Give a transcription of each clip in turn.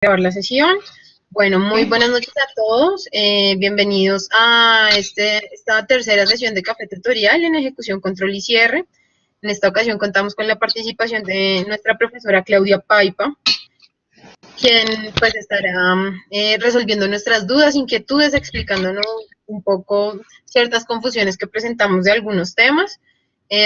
Grabar la sesión. Bueno, muy buenas noches a todos. Bienvenidos a esta tercera sesión de Café Tutorial en ejecución, control y cierre. En esta ocasión contamos con la participación de nuestra profesora Claudia Paipa, quien pues estará resolviendo nuestras dudas, inquietudes, explicándonos un poco ciertas confusiones que presentamos de algunos temas.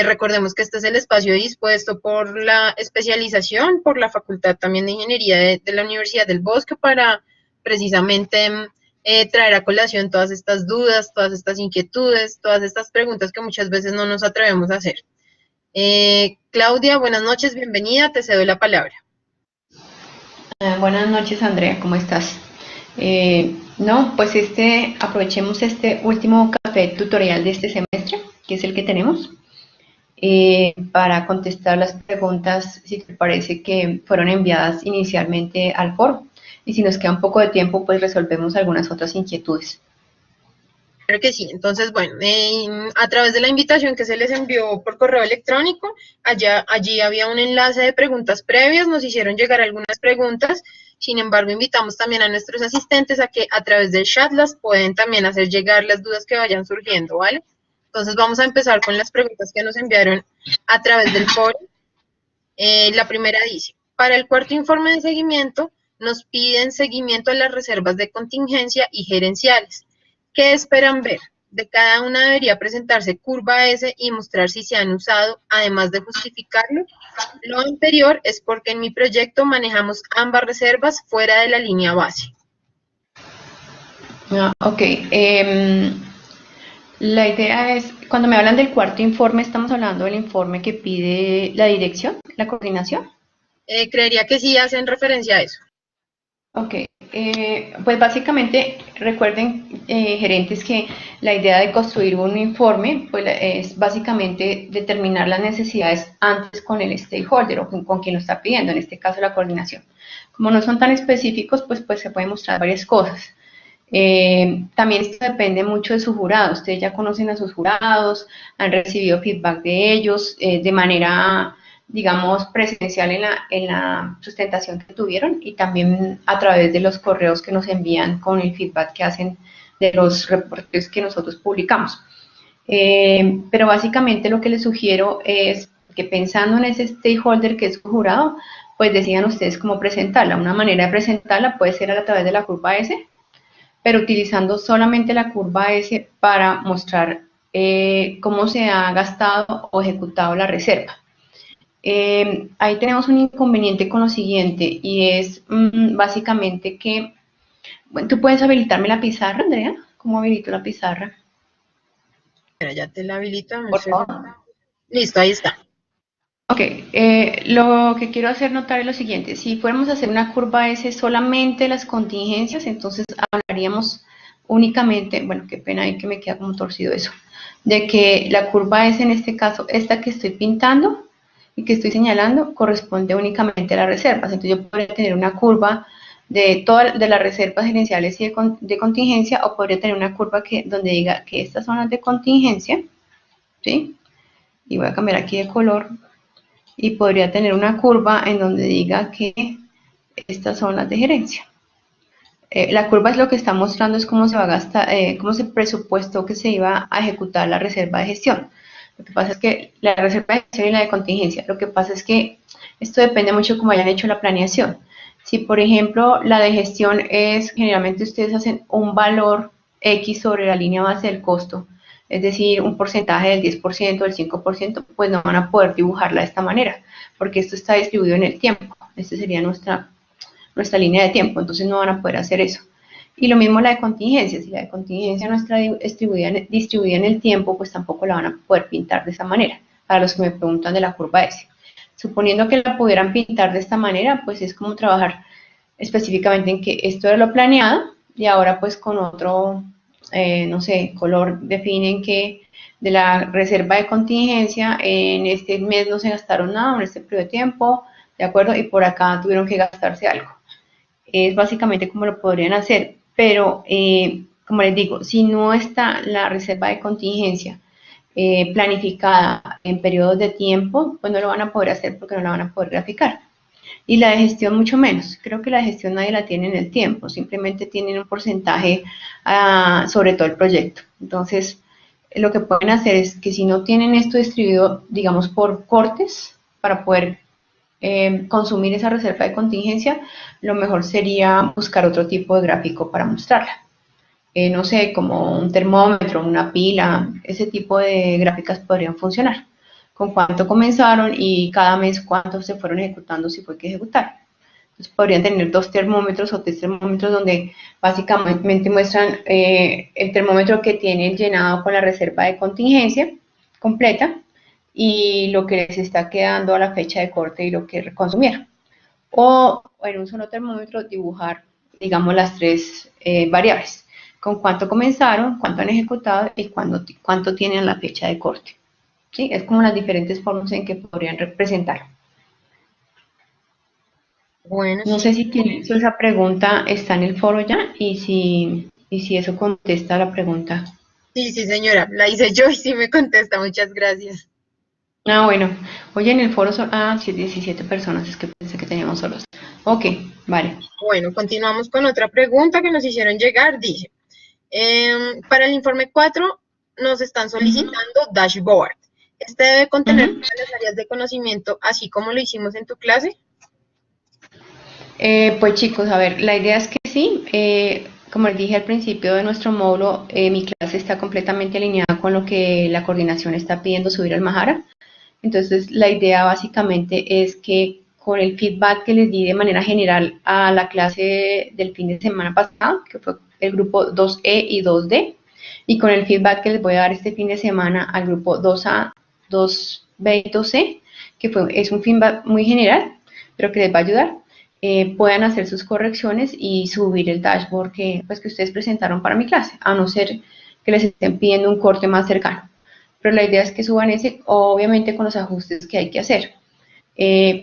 Recordemos que este es el espacio dispuesto por la especialización, por la Facultad también de Ingeniería de la Universidad del Bosque para precisamente traer a colación todas estas dudas, todas estas inquietudes, todas estas preguntas que muchas veces no nos atrevemos a hacer. Claudia, buenas noches, bienvenida, te cedo la palabra. Buenas noches, Andrea, ¿cómo estás? Pues aprovechemos este último café tutorial de este semestre, que es el que tenemos, para contestar las preguntas, si te parece, que fueron enviadas inicialmente al foro. Y si nos queda un poco de tiempo, pues resolvemos algunas otras inquietudes. Claro que sí. Entonces, bueno, a través de la invitación que se les envió por correo electrónico, allí había un enlace de preguntas previas, nos hicieron llegar algunas preguntas, sin embargo, invitamos también a nuestros asistentes a que a través del chat las pueden también hacer llegar las dudas que vayan surgiendo, ¿vale? Entonces, vamos a empezar con las preguntas que nos enviaron a través del foro. La primera dice, para el cuarto informe de seguimiento, nos piden seguimiento a las reservas de contingencia y gerenciales. ¿Qué esperan ver? De cada una debería presentarse curva S y mostrar si se han usado, además de justificarlo. Lo anterior es porque en mi proyecto manejamos ambas reservas fuera de la línea base. Ok. La idea es, cuando me hablan del cuarto informe, estamos hablando del informe que pide la dirección, la coordinación. Creería que sí hacen referencia a eso. Ok, pues básicamente recuerden, gerentes, que la idea de construir un informe pues, es básicamente determinar las necesidades antes con el stakeholder o con quien lo está pidiendo, en este caso la coordinación. Como no son tan específicos, pues se pueden mostrar varias cosas. También esto depende mucho de su jurado. Ustedes ya conocen a sus jurados, han recibido feedback de ellos de manera, digamos, presencial en la sustentación que tuvieron y también a través de los correos que nos envían con el feedback que hacen de los reportes que nosotros publicamos. Pero básicamente lo que les sugiero es que, pensando en ese stakeholder que es su jurado, pues decidan ustedes cómo presentarla. Una manera de presentarla puede ser a través de la curva S, pero utilizando solamente la curva S para mostrar cómo se ha gastado o ejecutado la reserva. Ahí tenemos un inconveniente con lo siguiente, y es básicamente que, bueno, ¿tú puedes habilitarme la pizarra, Andrea? ¿Cómo habilito la pizarra? Mira, ya te la habilito. Por favor. Listo, ahí está. Ok, lo que quiero hacer notar es lo siguiente: si fuéramos a hacer una curva S solamente las contingencias, entonces hablaríamos únicamente, bueno, qué pena ahí que me queda como torcido eso, de que la curva S, en este caso, esta que estoy pintando y que estoy señalando, corresponde únicamente a las reservas. Entonces yo podría tener una curva de todas de las reservas gerenciales y de contingencia, o podría tener una curva donde diga que estas son las de contingencia, ¿sí? Y voy a cambiar aquí de color, y podría tener una curva en donde diga que estas son las de gerencia. La curva es lo que está mostrando, es cómo se va a gastar, cómo se presupuestó que se iba a ejecutar la reserva de gestión. Lo que pasa es que la reserva de gestión y la de contingencia, lo que pasa es que esto depende mucho de cómo hayan hecho la planeación. Si, por ejemplo, la de gestión es, generalmente ustedes hacen un valor X sobre la línea base del costo, es decir, un porcentaje del 10%, del 5%, pues no van a poder dibujarla de esta manera, porque esto está distribuido en el tiempo. Esta sería nuestra línea de tiempo, entonces no van a poder hacer eso. Y lo mismo la de contingencia, si la de contingencia no está distribuida en el tiempo, pues tampoco la van a poder pintar de esa manera, para los que me preguntan de la curva S. Suponiendo que la pudieran pintar de esta manera, pues es como trabajar específicamente en que esto era lo planeado, y ahora pues con otro, no sé, color definen que de la reserva de contingencia en este mes no se gastaron nada, en este periodo de tiempo, ¿de acuerdo? Y por acá tuvieron que gastarse algo. Es básicamente como lo podrían hacer, pero como les digo, si no está la reserva de contingencia planificada en periodos de tiempo, pues no lo van a poder hacer porque no la van a poder graficar. Y la de gestión mucho menos. Creo que la de gestión nadie la tiene en el tiempo, simplemente tienen un porcentaje sobre todo el proyecto. Entonces, lo que pueden hacer es que si no tienen esto distribuido, digamos, por cortes, para poder consumir esa reserva de contingencia, lo mejor sería buscar otro tipo de gráfico para mostrarla. No sé, como un termómetro, una pila, ese tipo de gráficas podrían funcionar. Con cuánto comenzaron y cada mes cuántos se fueron ejecutando si fue que ejecutaron. Entonces podrían tener 2 termómetros o 3 termómetros donde básicamente muestran el termómetro que tiene llenado con la reserva de contingencia completa y lo que les está quedando a la fecha de corte y lo que consumieron. O en un solo termómetro dibujar, digamos, las 3 variables. Con cuánto comenzaron, cuánto han ejecutado y cuánto tienen la fecha de corte. ¿Sí? Es como las diferentes formas en que podrían representar. Bueno, No sí. sé si quien hizo esa pregunta está en el foro ya y si eso contesta la pregunta. Sí, sí, señora, la hice yo y sí me contesta, muchas gracias. Ah, bueno. Oye, en el foro son, sí, 17 personas, es que pensé que teníamos solos. Ok, vale. Bueno, continuamos con otra pregunta que nos hicieron llegar. Dice, para el informe 4 nos están Uh -huh. solicitando dashboard. ¿Este debe Uh contener -huh. todas las áreas de conocimiento, así como lo hicimos en tu clase? Pues chicos, a ver, la idea es que sí, como les dije al principio de nuestro módulo, mi clase está completamente alineada con lo que la coordinación está pidiendo subir al Mahara. Entonces, la idea básicamente es que con el feedback que les di de manera general a la clase del fin de semana pasado, que fue el grupo 2E y 2D, y con el feedback que les voy a dar este fin de semana al grupo 2A, 2B y 2C, es un feedback muy general, pero que les va a ayudar, puedan hacer sus correcciones y subir el dashboard que ustedes presentaron para mi clase, a no ser que les estén pidiendo un corte más cercano. Pero la idea es que suban ese, obviamente con los ajustes que hay que hacer.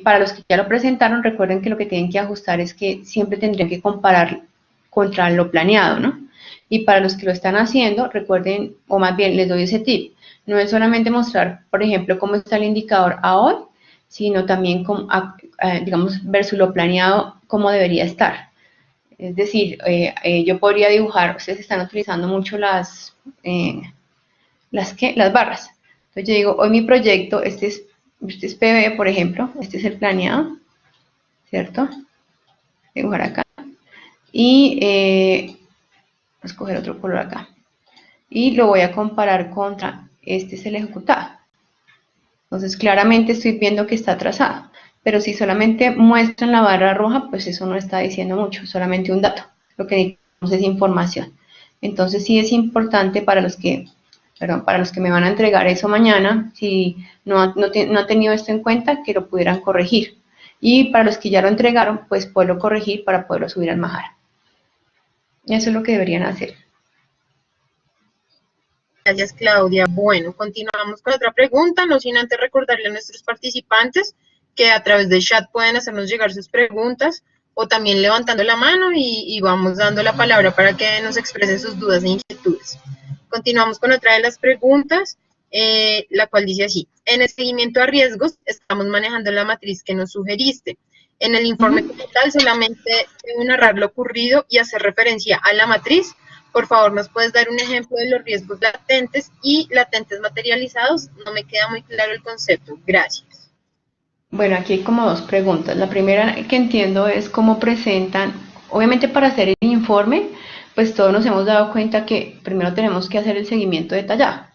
Para los que ya lo presentaron, recuerden que lo que tienen que ajustar es que siempre tendrían que comparar contra lo planeado, ¿no? Y para los que lo están haciendo, recuerden, o más bien les doy ese tip, no es solamente mostrar, por ejemplo, cómo está el indicador a hoy, sino también, digamos, versus lo planeado, cómo debería estar. Es decir, yo podría dibujar, ustedes están utilizando mucho las barras. Entonces yo digo, hoy mi proyecto, este es PB, por ejemplo, este es el planeado, ¿cierto? Dibujar acá. Y voy a escoger otro color acá. Y lo voy a comparar contra, este es el ejecutado. Entonces claramente estoy viendo que está trazado. Pero si solamente muestran la barra roja, pues eso no está diciendo mucho, solamente un dato. Lo que necesitamos es información. Entonces sí es importante para los que me van a entregar eso mañana, si no han tenido esto en cuenta, que lo pudieran corregir. Y para los que ya lo entregaron, pues poderlo corregir para poderlo subir al Mahara. Eso es lo que deberían hacer. Gracias, Claudia. Bueno, continuamos con otra pregunta, no sin antes recordarle a nuestros participantes que a través del chat pueden hacernos llegar sus preguntas o también levantando la mano y vamos dando la palabra para que nos expresen sus dudas e inquietudes. Continuamos con otra de las preguntas, la cual dice así, en el seguimiento a riesgos estamos manejando la matriz que nos sugeriste. En el informe como tal solamente debo narrar lo ocurrido y hacer referencia a la matriz. Por favor, ¿nos puedes dar un ejemplo de los riesgos latentes y latentes materializados? No me queda muy claro el concepto. Gracias. Bueno, aquí hay como dos preguntas. La primera que entiendo es cómo presentan, obviamente para hacer el informe, pues todos nos hemos dado cuenta que primero tenemos que hacer el seguimiento detallado.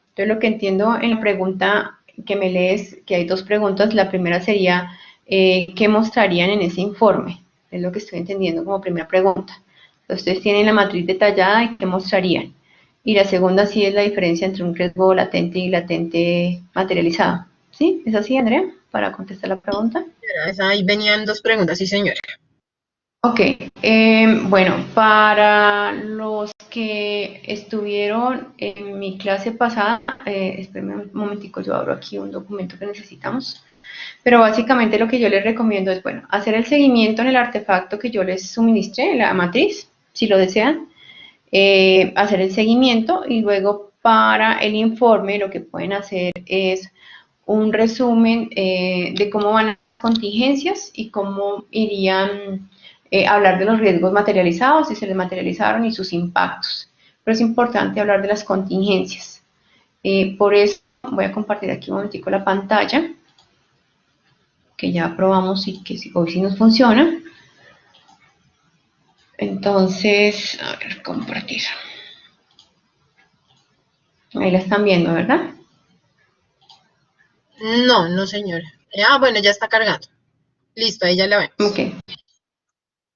Entonces lo que entiendo en la pregunta que me lees, que hay dos preguntas, la primera sería, ¿qué mostrarían en ese informe? Es lo que estoy entendiendo como primera pregunta. Entonces, ustedes tienen la matriz detallada y qué mostrarían. Y la segunda sí es la diferencia entre un riesgo latente y latente materializado. ¿Sí? ¿Es así, Andrea? Para contestar la pregunta. Ahí venían dos preguntas, sí, señora. Ok, bueno, para los que estuvieron en mi clase pasada, espérenme un momentico, yo abro aquí un documento que necesitamos, pero básicamente lo que yo les recomiendo es, bueno, hacer el seguimiento en el artefacto que yo les suministré, en la matriz, si lo desean, hacer el seguimiento y luego para el informe lo que pueden hacer es un resumen de cómo van las contingencias y cómo irían a hablar de los riesgos materializados, si se les materializaron y sus impactos. Pero es importante hablar de las contingencias. Por eso voy a compartir aquí un momentico la pantalla, que ya probamos y que hoy sí nos funciona. Entonces, a ver, compartir. Ahí la están viendo, ¿verdad? No, no señora. Bueno, ya está cargando. Listo, ahí ya la vemos. Ok.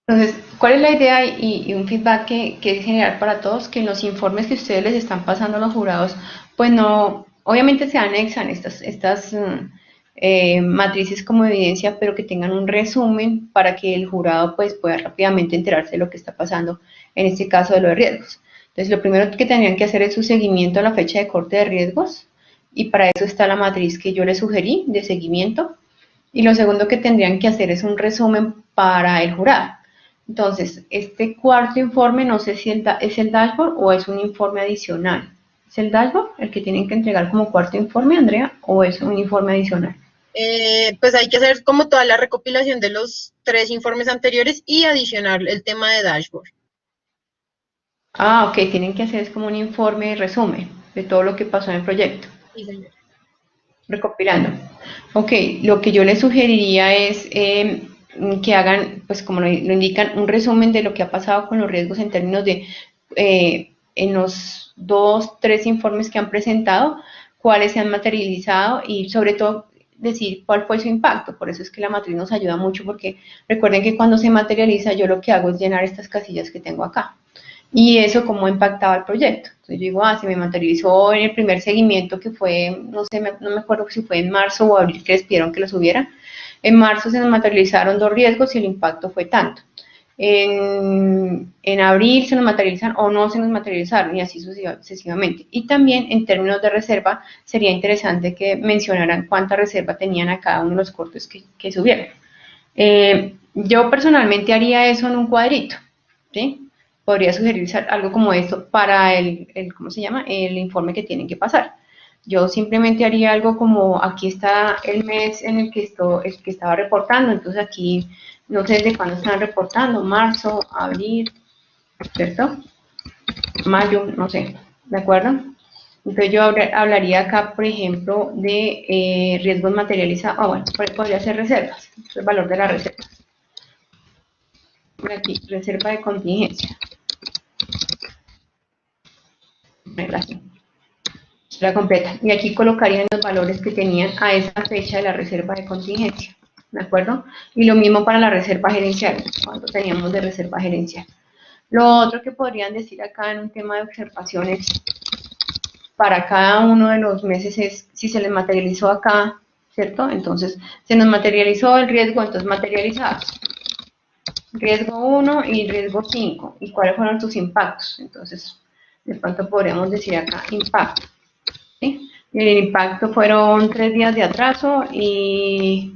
Entonces, ¿cuál es la idea y un feedback que es generar para todos? Que en los informes que ustedes les están pasando a los jurados, pues no, obviamente se anexan estas matrices como evidencia, pero que tengan un resumen para que el jurado pues pueda rápidamente enterarse de lo que está pasando, en este caso de los riesgos. Entonces, lo primero que tendrían que hacer es su seguimiento a la fecha de corte de riesgos, y para eso está la matriz que yo les sugerí de seguimiento. Y lo segundo que tendrían que hacer es un resumen para el jurado. Entonces, este cuarto informe, no sé si es el dashboard o es un informe adicional. ¿Es el dashboard el que tienen que entregar como cuarto informe, Andrea, o es un informe adicional? Pues hay que hacer como toda la recopilación de los 3 informes anteriores y adicionar el tema de dashboard. Ah, ok, tienen que hacer es como un informe de resumen de todo lo que pasó en el proyecto. Sí, señora. Recopilando. Ok, lo que yo les sugeriría es que hagan, pues como lo indican, un resumen de lo que ha pasado con los riesgos en términos de, en los 2, 3 informes que han presentado, cuáles se han materializado y sobre todo decir cuál fue su impacto. Por eso es que la matriz nos ayuda mucho, porque recuerden que cuando se materializa yo lo que hago es llenar estas casillas que tengo acá. Y eso cómo impactaba el proyecto. Entonces yo digo, se me materializó en el primer seguimiento que fue, no sé, no me acuerdo si fue en marzo o abril que les pidieron que lo subiera. En marzo se nos materializaron 2 riesgos y el impacto fue tanto. En abril se nos materializan o no se nos materializaron y así sucesivamente. Y también en términos de reserva sería interesante que mencionaran cuánta reserva tenían a cada uno de los cortes que subieron. Yo personalmente haría eso en un cuadrito, ¿sí? Podría sugerirse algo como esto para ¿cómo se llama? El informe que tienen que pasar. Yo simplemente haría algo como, aquí está el mes en el que estaba reportando, entonces aquí no sé de cuándo están reportando, marzo, abril, ¿cierto? Mayo, no sé, ¿de acuerdo? Entonces yo hablaría acá, por ejemplo, de riesgos materializados, bueno, podría ser reservas, el valor de la reserva. Aquí, reserva de contingencia. La completa. Y aquí colocarían los valores que tenían a esa fecha de la reserva de contingencia. ¿De acuerdo? Y lo mismo para la reserva gerencial. ¿Cuánto teníamos de reserva gerencial? Lo otro que podrían decir acá en un tema de observaciones para cada uno de los meses es si se les materializó acá, ¿cierto? Entonces, se nos materializó el riesgo, entonces materializados. Riesgo 1 y riesgo 5. ¿Y cuáles fueron sus impactos? Entonces, de pronto podríamos decir acá, impacto. ¿Sí? El impacto fueron 3 días de atraso y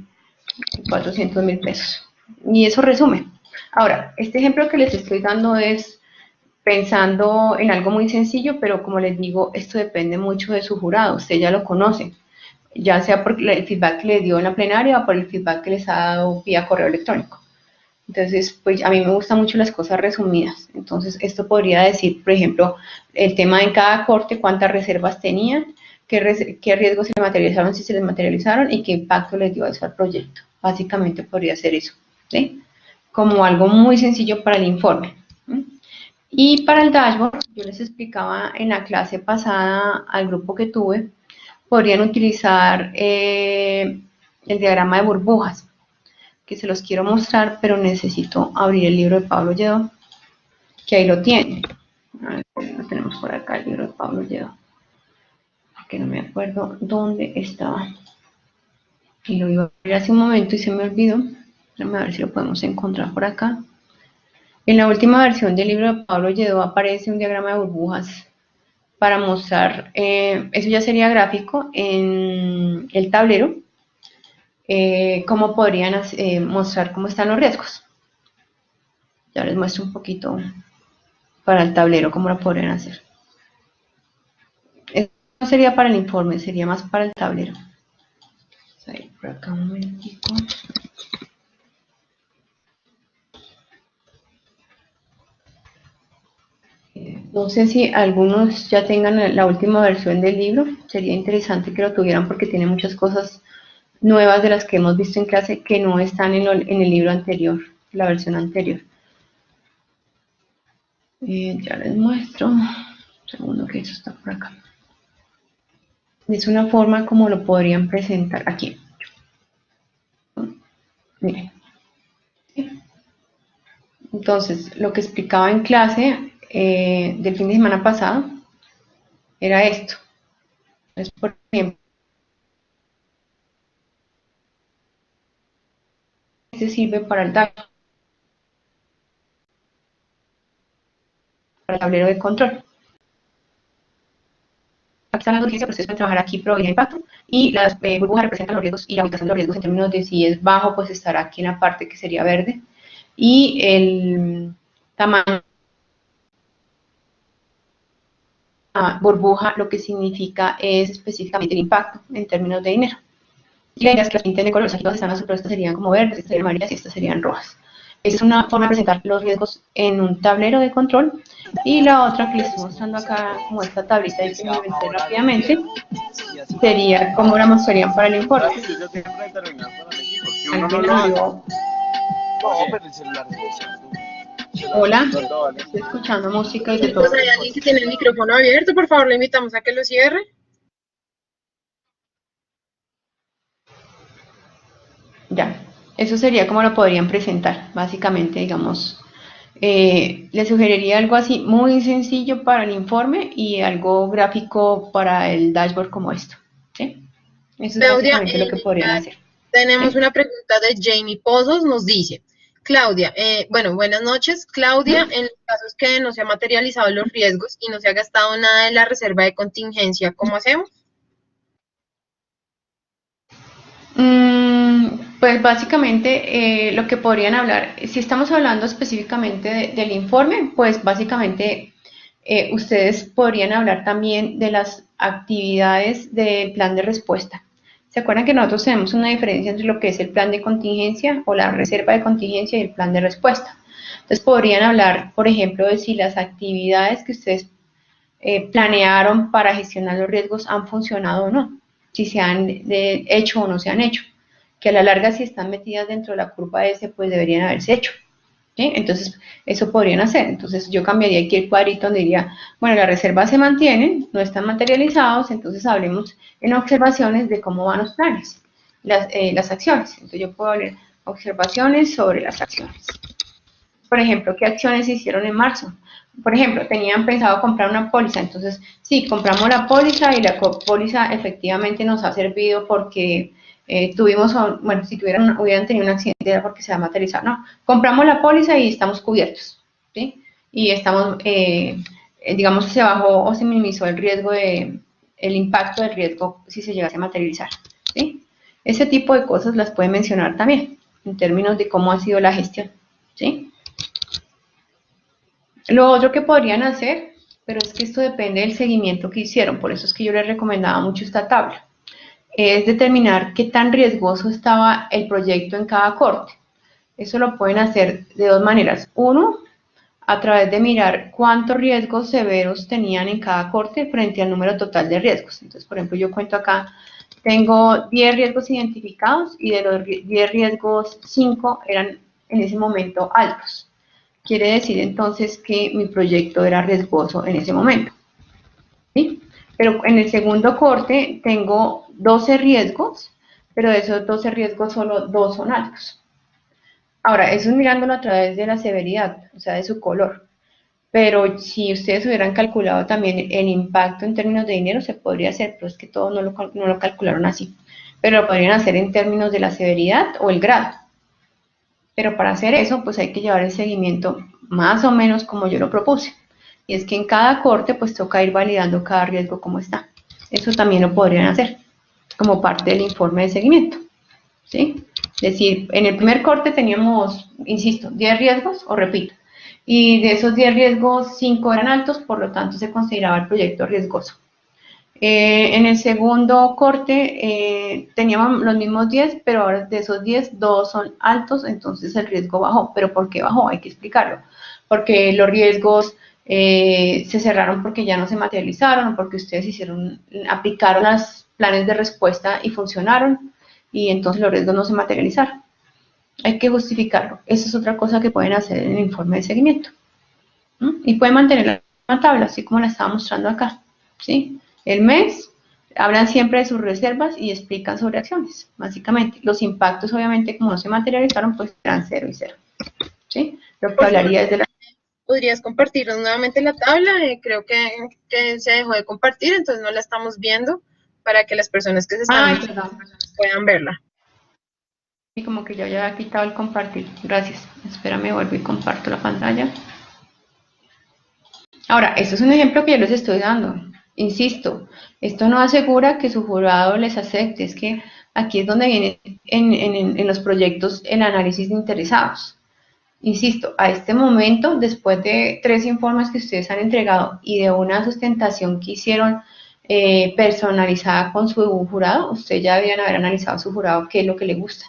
400.000 pesos. Y eso resume. Ahora, este ejemplo que les estoy dando es pensando en algo muy sencillo, pero como les digo, esto depende mucho de su jurado. Usted ya lo conoce, ya sea por el feedback que les dio en la plenaria o por el feedback que les ha dado vía correo electrónico. Entonces, pues a mí me gustan mucho las cosas resumidas. Entonces, esto podría decir, por ejemplo, el tema en cada corte, cuántas reservas tenían, qué riesgos se les materializaron, si se les materializaron y qué impacto les dio eso al proyecto. Básicamente podría ser eso, ¿sí? Como algo muy sencillo para el informe. ¿Sí? Y para el dashboard, yo les explicaba en la clase pasada al grupo que tuve, podrían utilizar el diagrama de burbujas, que se los quiero mostrar, pero necesito abrir el libro de Pablo Lledó, que ahí lo tiene. A ver, lo tenemos por acá, el libro de Pablo Lledó, que no me acuerdo dónde estaba. Y lo iba a abrir hace un momento y se me olvidó. Déjame ver si lo podemos encontrar por acá. En la última versión del libro de Pablo Lledó aparece un diagrama de burbujas para mostrar, eso ya sería gráfico, en el tablero, cómo podrían mostrar cómo están los riesgos. Ya les muestro un poquito para el tablero cómo lo podrían hacer. Esto no sería para el informe, sería más para el tablero. por acá un momentico. No sé si algunos ya tengan la última versión del libro, sería interesante que lo tuvieran porque tiene muchas cosas nuevas de las que hemos visto en clase que no están en el libro anterior, la versión anterior. Ya les muestro, un segundo que eso está por acá. Es una forma como lo podrían presentar aquí. Miren. Entonces, lo que explicaba en clase del fin de semana pasado era esto. Entonces, por ejemplo, este sirve para el dashboard, para el tablero de control. Aquí están las urgencias, pero ustedes pueden trabajar aquí probabilidad de impacto, y las burbujas representan los riesgos y la ubicación de los riesgos en términos de si es bajo, pues estará aquí en la parte que sería verde, y el tamaño burbuja lo que significa es específicamente el impacto en términos de dinero. Y la idea es que las pinten de colores, aquí todas están azules, pero estas serían como verdes, estas serían amarillas y estas serían rojas. Esa es una forma de presentar los riesgos en un tablero de control. Y la otra que les estoy mostrando acá, como esta tablita y que me inventé rápidamente, sería como la mostrarían para el informe. Hola, estoy escuchando música y de todo. ¿Hay alguien que tiene el micrófono abierto? Por favor, le invitamos a que lo cierre. Ya, eso sería como lo podrían presentar, básicamente, digamos. Les sugeriría algo así muy sencillo para el informe y algo gráfico para el dashboard como esto, ¿sí? Eso es Claudia, básicamente lo que podrían hacer. tenemos ¿sí? una pregunta de Jamie Pozos, nos dice, Claudia, bueno, buenas noches, Claudia, en los casos que no se han materializado los riesgos y no se ha gastado nada de la reserva de contingencia, ¿cómo hacemos? Pues básicamente lo que podrían hablar, si estamos hablando específicamente del informe, pues básicamente ustedes podrían hablar también de las actividades del plan de respuesta. ¿Se acuerdan que nosotros tenemos una diferencia entre lo que es el plan de contingencia o la reserva de contingencia y el plan de respuesta? Entonces podrían hablar, por ejemplo, de si las actividades que ustedes planearon para gestionar los riesgos han funcionado o no, si se han hecho o no se han hecho, que a la larga si están metidas dentro de la curva S, pues deberían haberse hecho. ¿sí? Entonces, eso podrían hacer. Entonces, yo cambiaría aquí el cuadrito donde diría, bueno, las reservas se mantienen, no están materializados, entonces hablemos en observaciones de cómo van los planes, las acciones. Entonces, yo puedo hablar observaciones sobre las acciones. Por ejemplo, ¿qué acciones se hicieron en marzo? Por ejemplo, tenían pensado comprar una póliza, entonces sí, compramos la póliza y la póliza efectivamente nos ha servido porque tuvimos, bueno, si hubieran tenido un accidente era porque se ha materializado, no, compramos la póliza y estamos cubiertos, ¿sí? Y estamos, digamos, se bajó o se minimizó el riesgo el impacto del riesgo si se llegase a materializar, ¿sí? Ese tipo de cosas las pueden mencionar también, en términos de cómo ha sido la gestión, ¿sí? Lo otro que podrían hacer, pero es que esto depende del seguimiento que hicieron, por eso es que yo les recomendaba mucho esta tabla, es determinar qué tan riesgoso estaba el proyecto en cada corte. Eso lo pueden hacer de dos maneras. Uno, a través de mirar cuántos riesgos severos tenían en cada corte frente al número total de riesgos. Entonces, por ejemplo, yo cuento acá, tengo 10 riesgos identificados y de los 10 riesgos, 5 eran en ese momento altos. Quiere decir entonces que mi proyecto era riesgoso en ese momento. ¿sí? Pero en el segundo corte tengo 12 riesgos, pero de esos 12 riesgos solo 2 son altos. Ahora, eso es mirándolo a través de la severidad, o sea, de su color. Pero si ustedes hubieran calculado también el impacto en términos de dinero, se podría hacer, pero es que todos no lo calcularon así. Pero lo podrían hacer en términos de la severidad o el grado. Pero para hacer eso, pues hay que llevar el seguimiento más o menos como yo lo propuse. Y es que en cada corte, pues toca ir validando cada riesgo como está. Eso también lo podrían hacer como parte del informe de seguimiento. ¿sí? Es decir, en el primer corte teníamos, insisto, 10 riesgos, o repito, y de esos 10 riesgos, 5 eran altos, por lo tanto se consideraba el proyecto riesgoso. En el segundo corte teníamos los mismos 10, pero ahora de esos 10, 2 son altos, entonces el riesgo bajó. ¿Pero por qué bajó? Hay que explicarlo. Porque los riesgos se cerraron porque ya no se materializaron, porque ustedes aplicaron los planes de respuesta y funcionaron, y entonces los riesgos no se materializaron. Hay que justificarlo. Esa es otra cosa que pueden hacer en el informe de seguimiento. Y pueden mantener la tabla, así como la estaba mostrando acá. ¿Sí? El mes, hablan siempre de sus reservas y explican sobre acciones, básicamente. Los impactos, obviamente, como no se materializaron, pues serán 0 y 0. ¿Sí? Lo que hablaría es de la... ¿Podrías compartirnos nuevamente la tabla? Creo que se dejó de compartir, entonces no la estamos viendo para que las personas que se están puedan verla. Y como que ya había quitado el compartir. Gracias. Espérame, vuelvo y comparto la pantalla. Ahora, esto es un ejemplo que yo les estoy dando. Insisto, esto no asegura que su jurado les acepte. Es que aquí es donde viene en los proyectos el análisis de interesados. Insisto, a este momento, después de 3 informes que ustedes han entregado y de una sustentación que hicieron personalizada con su jurado, ustedes ya debían haber analizado a su jurado qué es lo que le gusta.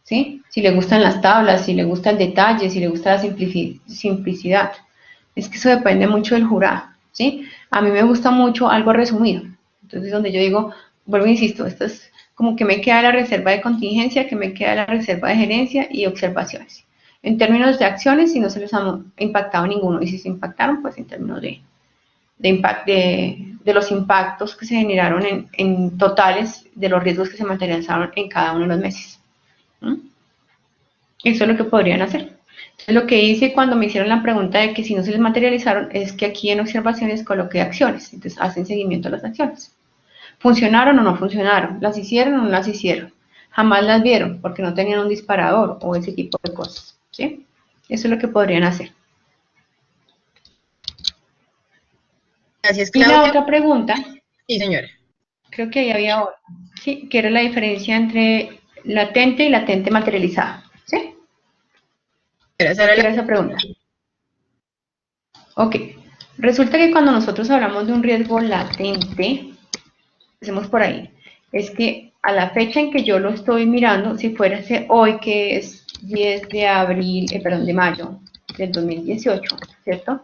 ¿Sí? Si le gustan las tablas, si le gusta el detalle, si le gusta la simplicidad. Es que eso depende mucho del jurado. ¿Sí? A mí me gusta mucho algo resumido. Entonces, donde yo digo, vuelvo e insisto, esto es como que me queda la reserva de contingencia, que me queda la reserva de gerencia y observaciones. En términos de acciones, si no se les ha impactado ninguno, y si se impactaron, pues en términos de los impactos que se generaron en totales de los riesgos que se materializaron en cada uno de los meses. Eso es lo que podrían hacer. Entonces, lo que hice cuando me hicieron la pregunta de que si no se les materializaron es que aquí en observaciones coloqué acciones. Entonces hacen seguimiento a las acciones. ¿Funcionaron o no funcionaron? ¿Las hicieron o no las hicieron? Jamás las vieron porque no tenían un disparador o ese tipo de cosas. ¿Sí? Eso es lo que podrían hacer. Gracias, Claudia. Y la otra pregunta. Sí, señora. Creo que ahí había otra. Sí, que era la diferencia entre latente y latente materializada. ¿Sí? Esa era esa pregunta. Ok. Resulta que cuando nosotros hablamos de un riesgo latente, empecemos por ahí, es que a la fecha en que yo lo estoy mirando, si fuese hoy que es 10 de abril, de mayo del 2018, ¿cierto?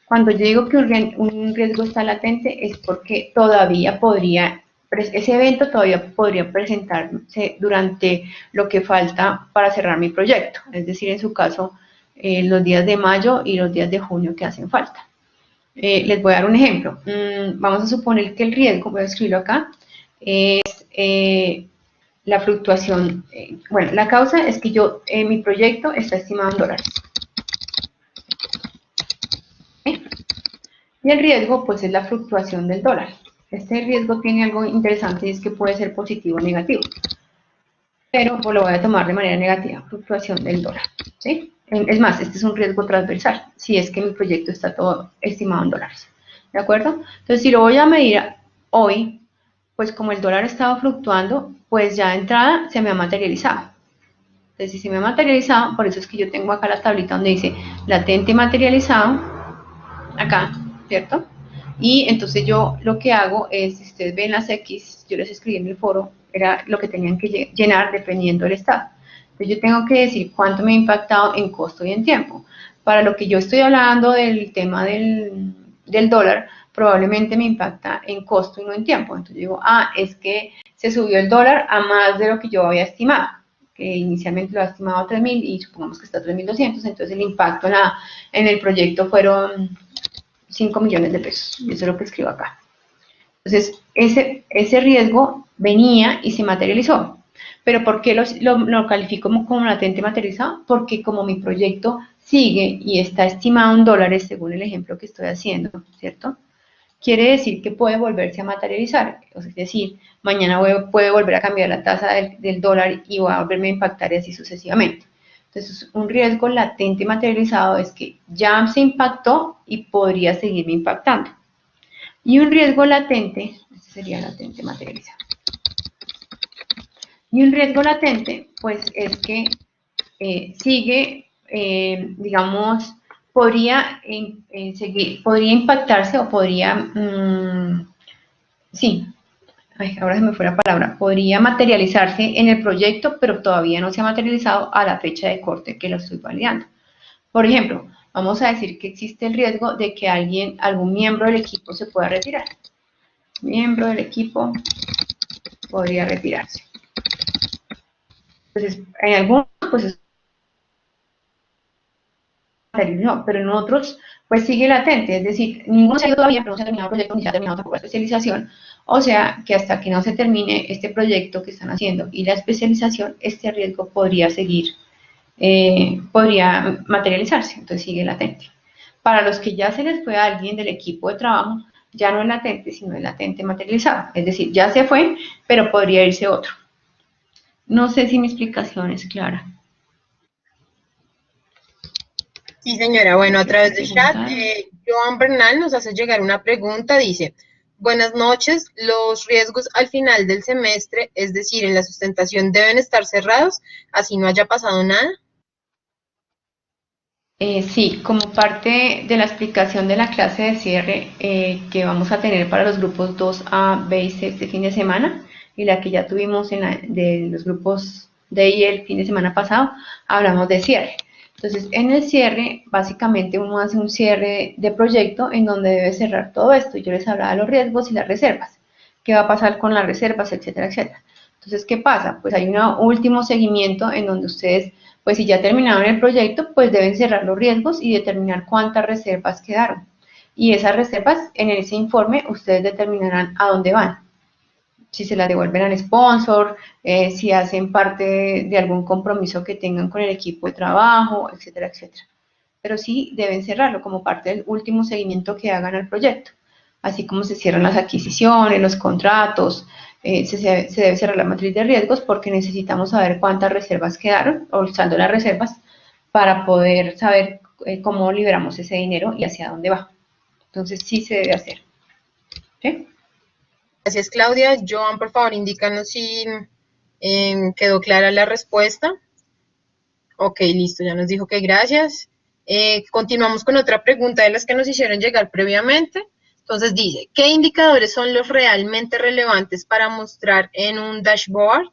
Cuando yo digo que un riesgo está latente es porque todavía ese evento todavía podría presentarse durante lo que falta para cerrar mi proyecto, es decir, en su caso, los días de mayo y los días de junio que hacen falta. Les voy a dar un ejemplo. Vamos a suponer que el riesgo, voy a escribirlo acá, es la fluctuación. Bueno, la causa es que mi proyecto está estimado en dólares. Y el riesgo, pues, es la fluctuación del dólar. Este riesgo tiene algo interesante y es que puede ser positivo o negativo. Pero pues, lo voy a tomar de manera negativa, fluctuación del dólar. ¿Sí? Es más, este es un riesgo transversal, si es que mi proyecto está todo estimado en dólares. ¿De acuerdo? Entonces, si lo voy a medir hoy, pues como el dólar estaba fluctuando, pues ya de entrada se me ha materializado. Entonces, si se me ha materializado, por eso es que yo tengo acá la tablita donde dice latente materializado, acá, ¿cierto? Y entonces yo lo que hago es, si ustedes ven las X, yo les escribí en el foro, era lo que tenían que llenar dependiendo del estado. Entonces yo tengo que decir cuánto me ha impactado en costo y en tiempo. Para lo que yo estoy hablando del tema del dólar, probablemente me impacta en costo y no en tiempo. Entonces yo digo, es que se subió el dólar a más de lo que yo había estimado, que inicialmente lo había estimado a 3.000 y supongamos que está a 3.200, entonces el impacto en el proyecto fueron 5 millones de pesos. Y eso es lo que escribo acá. Entonces, ese riesgo venía y se materializó. ¿Pero por qué lo califico como latente materializado? Porque como mi proyecto sigue y está estimado en dólares, según el ejemplo que estoy haciendo, ¿cierto? Quiere decir que puede volverse a materializar. Es decir, mañana puede volver a cambiar la tasa del dólar y va a volverme a impactar y así sucesivamente. Entonces, un riesgo latente materializado es que ya se impactó y podría seguirme impactando. Y un riesgo latente, este sería latente materializado. Y un riesgo latente, pues es que sigue, digamos, podría impactarse o podría sí, ay, ahora se me fue la palabra, podría materializarse en el proyecto, pero todavía no se ha materializado a la fecha de corte que lo estoy validando. Por ejemplo, vamos a decir que existe el riesgo de que algún miembro del equipo se pueda retirar. Miembro del equipo podría retirarse. Entonces, en algunos, pues no, pero en otros, pues sigue latente, es decir, ninguno se ha ido todavía, pero no se ha terminado el proyecto, ni se ha terminado tampoco la especialización, o sea, que hasta que no se termine este proyecto que están haciendo y la especialización, este riesgo podría seguir, podría materializarse, entonces sigue latente. Para los que ya se les fue a alguien del equipo de trabajo, ya no es latente, sino es latente materializado, es decir, ya se fue, pero podría irse otro. No sé si mi explicación es clara. Sí, señora. Bueno, a ¿Qué puedo través del chat, preguntar? Joan Bernal nos hace llegar una pregunta. Dice, buenas noches, los riesgos al final del semestre, es decir, en la sustentación, deben estar cerrados, así no haya pasado nada. Sí, como parte de la explicación de la clase de cierre que vamos a tener para los grupos 2A, B y C este fin de semana y la que ya tuvimos de los grupos D y E el fin de semana pasado, hablamos de cierre. Entonces, en el cierre, básicamente uno hace un cierre de proyecto en donde debe cerrar todo esto. Yo les hablaba de los riesgos y las reservas. ¿Qué va a pasar con las reservas, etcétera, etcétera? Entonces, ¿qué pasa? Pues hay un último seguimiento en donde ustedes pues si ya terminaron el proyecto, pues deben cerrar los riesgos y determinar cuántas reservas quedaron. Y esas reservas, en ese informe, ustedes determinarán a dónde van. Si se las devuelven al sponsor, si hacen parte de algún compromiso que tengan con el equipo de trabajo, etcétera, etcétera. Pero sí deben cerrarlo como parte del último seguimiento que hagan al proyecto. Así como se cierran las adquisiciones, los contratos, se debe cerrar la matriz de riesgos porque necesitamos saber cuántas reservas quedaron, o el saldo de las reservas, para poder saber cómo liberamos ese dinero y hacia dónde va. Entonces sí se debe hacer. ¿Sí? Gracias, Claudia. Joan, por favor, indícanos si quedó clara la respuesta. Ok, listo, ya nos dijo que gracias. Continuamos con otra pregunta de las que nos hicieron llegar previamente. Entonces dice, ¿qué indicadores son los realmente relevantes para mostrar en un dashboard?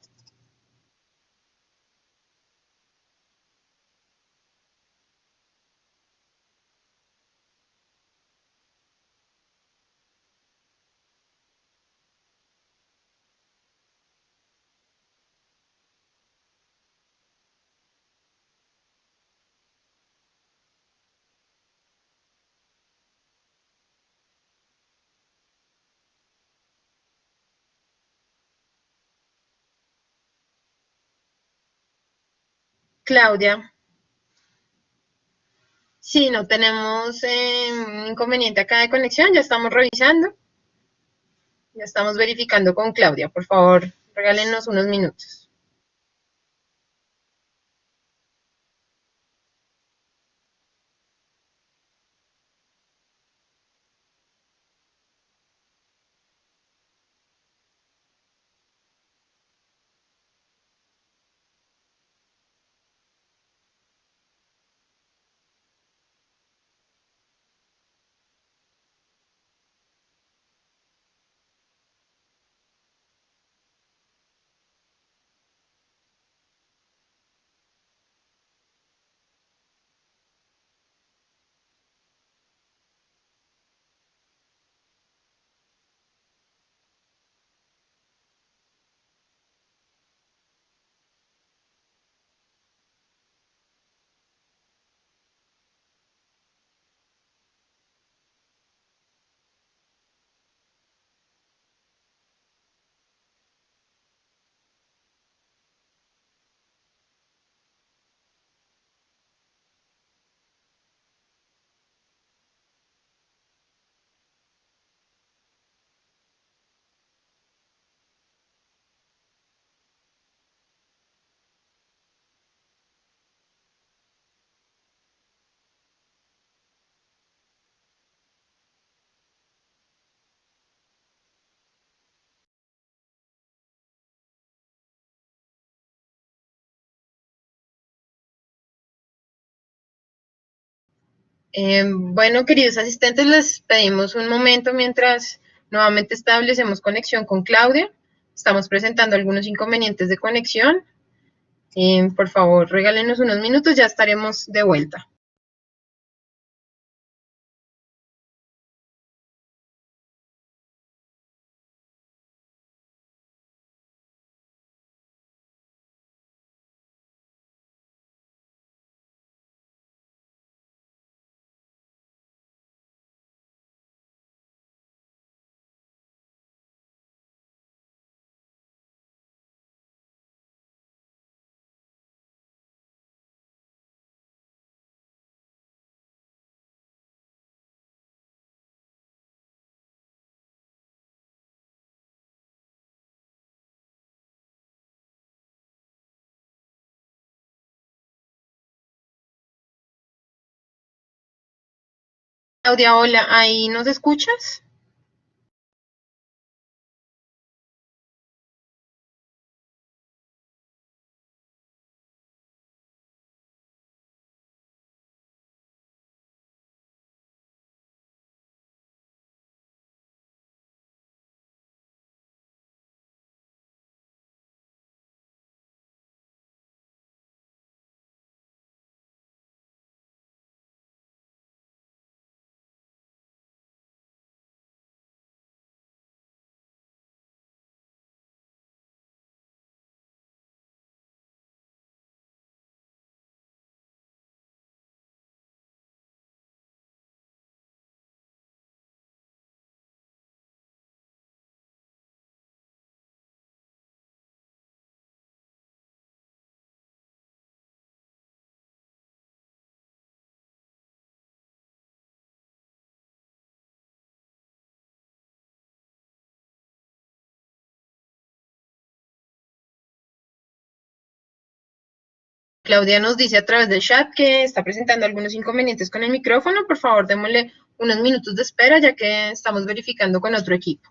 Claudia, sí, no tenemos un inconveniente acá de conexión, ya estamos revisando, ya estamos verificando con Claudia. Por favor, regálenos unos minutos. Bueno, queridos asistentes, les pedimos un momento mientras Nuevamente establecemos conexión con Claudia. Estamos presentando algunos inconvenientes de conexión. Por favor, regálenos unos minutos, ya estaremos de vuelta. Claudia, hola, ¿ahí nos escuchas? Claudia nos dice a través del chat que está presentando algunos inconvenientes con el micrófono. Por favor, démosle unos minutos de espera ya que estamos verificando con otro equipo.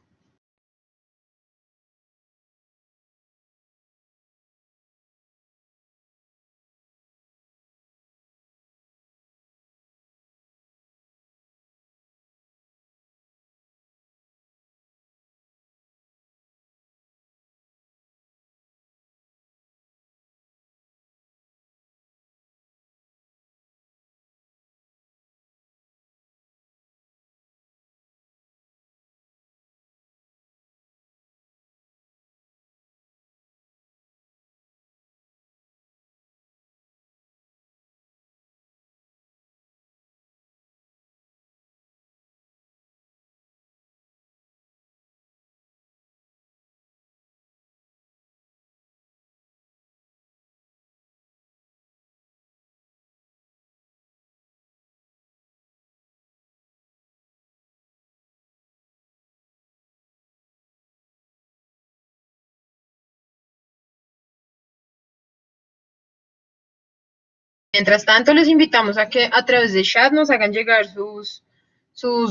Mientras tanto, les invitamos a que a través de chat nos hagan llegar sus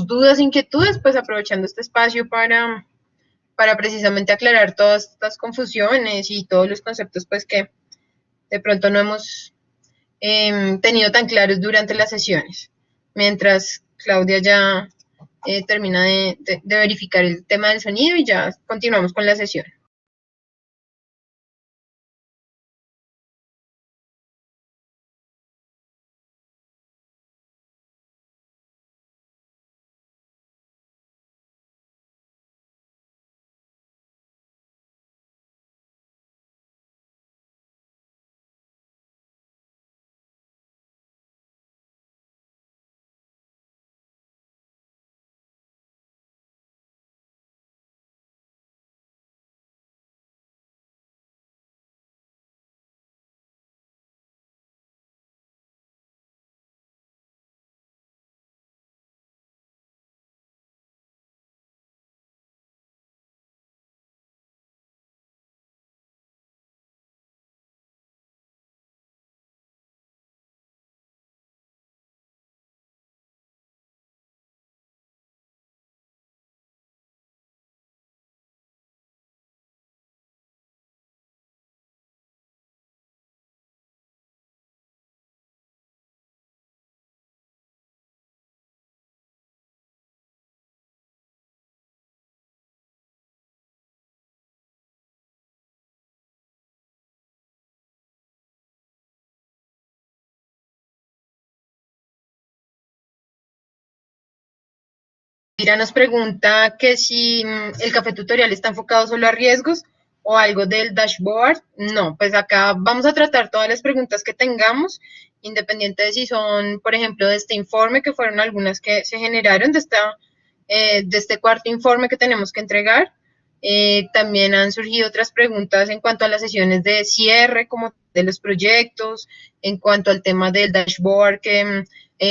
dudas, inquietudes, pues aprovechando este espacio para precisamente aclarar todas estas confusiones y todos los conceptos pues que de pronto no hemos tenido tan claros durante las sesiones. Mientras Claudia ya termina de verificar el tema del sonido y ya continuamos con la sesión. Mira, nos pregunta que si el café tutorial está enfocado solo a riesgos o algo del dashboard. No, pues acá vamos a tratar todas las preguntas que tengamos, independiente de si son, por ejemplo, de este informe, que fueron algunas que se generaron de este cuarto informe que tenemos que entregar. También han surgido otras preguntas en cuanto a las sesiones de cierre, como de los proyectos, en cuanto al tema del dashboard, que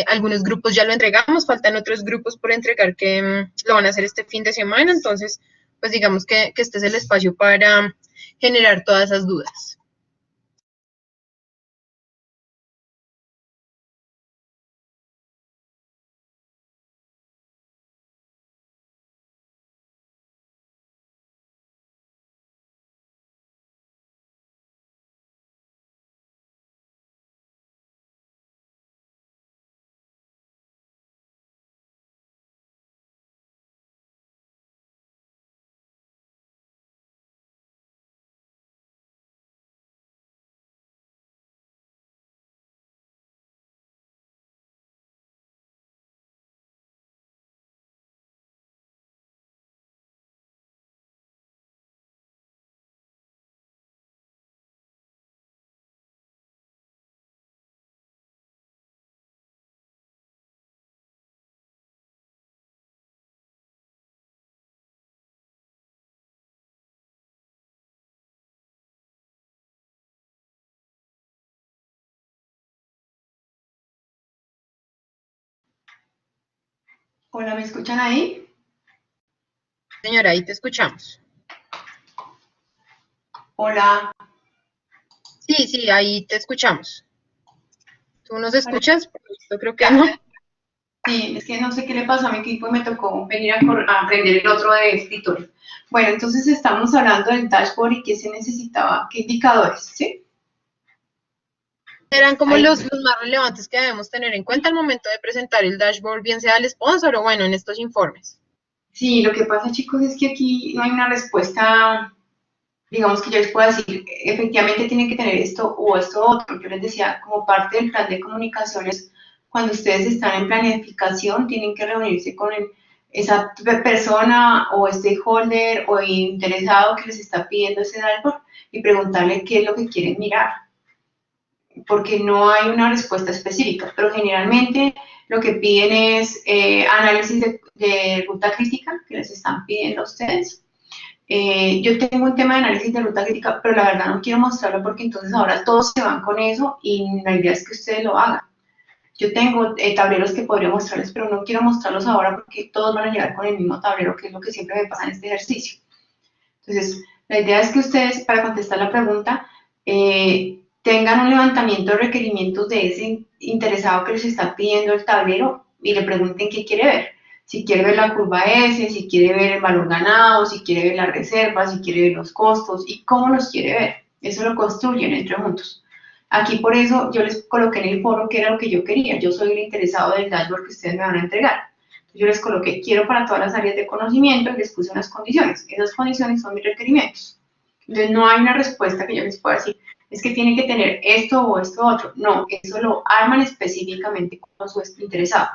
algunos grupos ya lo entregamos, faltan otros grupos por entregar que lo van a hacer este fin de semana, entonces, pues digamos que este es el espacio para generar todas esas dudas. Hola, ¿me escuchan ahí? Señora, ahí te escuchamos. Hola. Sí, sí, ahí te escuchamos. ¿Tú nos Vale, escuchas? Yo creo que ya. no. Sí, es que no sé qué le pasó a mi equipo y me tocó venir a aprender el otro de escritorio. Bueno, entonces estamos hablando del dashboard y qué se necesitaba, qué indicadores, ¿sí? Eran como Ahí. los más relevantes que debemos tener en cuenta al momento de presentar el dashboard, bien sea al sponsor o bueno, en estos informes. Sí, lo que pasa, chicos, es que aquí no hay una respuesta, digamos que yo les pueda decir, efectivamente tienen que tener esto o esto otro. Yo les decía, como parte del plan de comunicaciones, cuando ustedes están en planificación, tienen que reunirse con esa persona o stakeholder o interesado que les está pidiendo ese dashboard y preguntarle qué es lo que quieren mirar, porque no hay una respuesta específica, pero generalmente lo que piden es análisis de ruta crítica que les están pidiendo a ustedes. Yo tengo un tema de análisis de ruta crítica, pero la verdad no quiero mostrarlo porque entonces ahora todos se van con eso y la idea es que ustedes lo hagan. Yo tengo tableros que podría mostrarles, pero no quiero mostrarlos ahora porque todos van a llegar con el mismo tablero, que es lo que siempre me pasa en este ejercicio. Entonces, la idea es que ustedes, para contestar la pregunta, tengan un levantamiento de requerimientos de ese interesado que les está pidiendo el tablero y le pregunten qué quiere ver. Si quiere ver la curva S, si quiere ver el valor ganado, si quiere ver las reservas, si quiere ver los costos y cómo los quiere ver. Eso lo construyen entre juntos. Aquí por eso yo les coloqué en el foro que era lo que yo quería. Yo soy el interesado del dashboard que ustedes me van a entregar. Yo les coloqué, quiero para todas las áreas de conocimiento y les puse unas condiciones. Esas condiciones son mis requerimientos. Entonces no hay una respuesta que yo les pueda decir, es que tiene que tener esto o esto otro. No, eso lo arman específicamente con su interesado.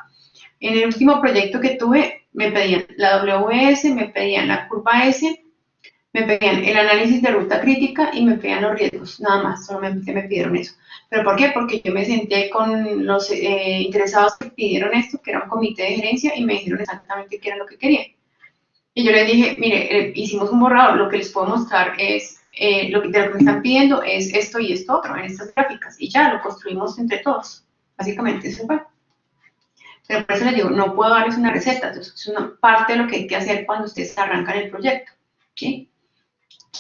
En el último proyecto que tuve, me pedían la WS, me pedían la curva S, me pedían el análisis de ruta crítica y me pedían los riesgos, nada más, solamente me pidieron eso. ¿Pero por qué? Porque yo me senté con los interesados que pidieron esto, que era un comité de gerencia, y me dijeron exactamente qué era lo que querían. Y yo les dije, mire, hicimos un borrador, lo que les puedo mostrar es, de lo que me están pidiendo es esto y esto otro, en estas gráficas, y ya, lo construimos entre todos. Básicamente eso fue. Pero por eso les digo, no puedo darles una receta, entonces es una parte de lo que hay que hacer cuando ustedes arrancan el proyecto, ¿sí?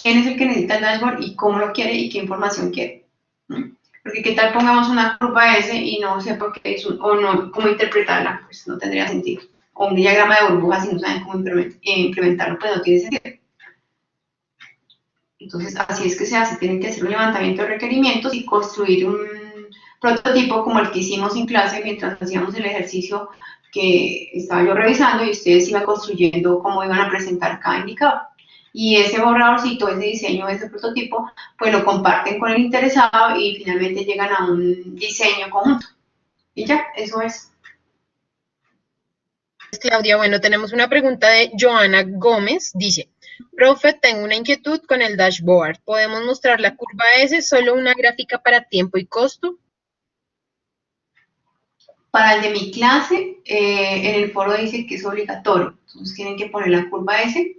Quién es el que necesita el dashboard y cómo lo quiere y qué información quiere. ¿No? Porque qué tal pongamos una curva S y no sé por qué es o no, cómo interpretarla, pues no tendría sentido. O un diagrama de burbujas y no saben cómo implementarlo, pues no tiene sentido. Entonces, así es que se hace, tienen que hacer un levantamiento de requerimientos y construir un prototipo como el que hicimos en clase mientras hacíamos el ejercicio que estaba yo revisando y ustedes iban construyendo cómo iban a presentar cada indicador. Y ese borradorcito, ese diseño, ese prototipo, pues lo comparten con el interesado y finalmente llegan a un diseño conjunto. Y ya, eso es. Claudia. Bueno, tenemos una pregunta de Joana Gómez. Dice, profe, tengo una inquietud con el dashboard. ¿Podemos mostrar la curva S, solo una gráfica para tiempo y costo? Para el de mi clase, en el foro dice que es obligatorio, entonces tienen que poner la curva S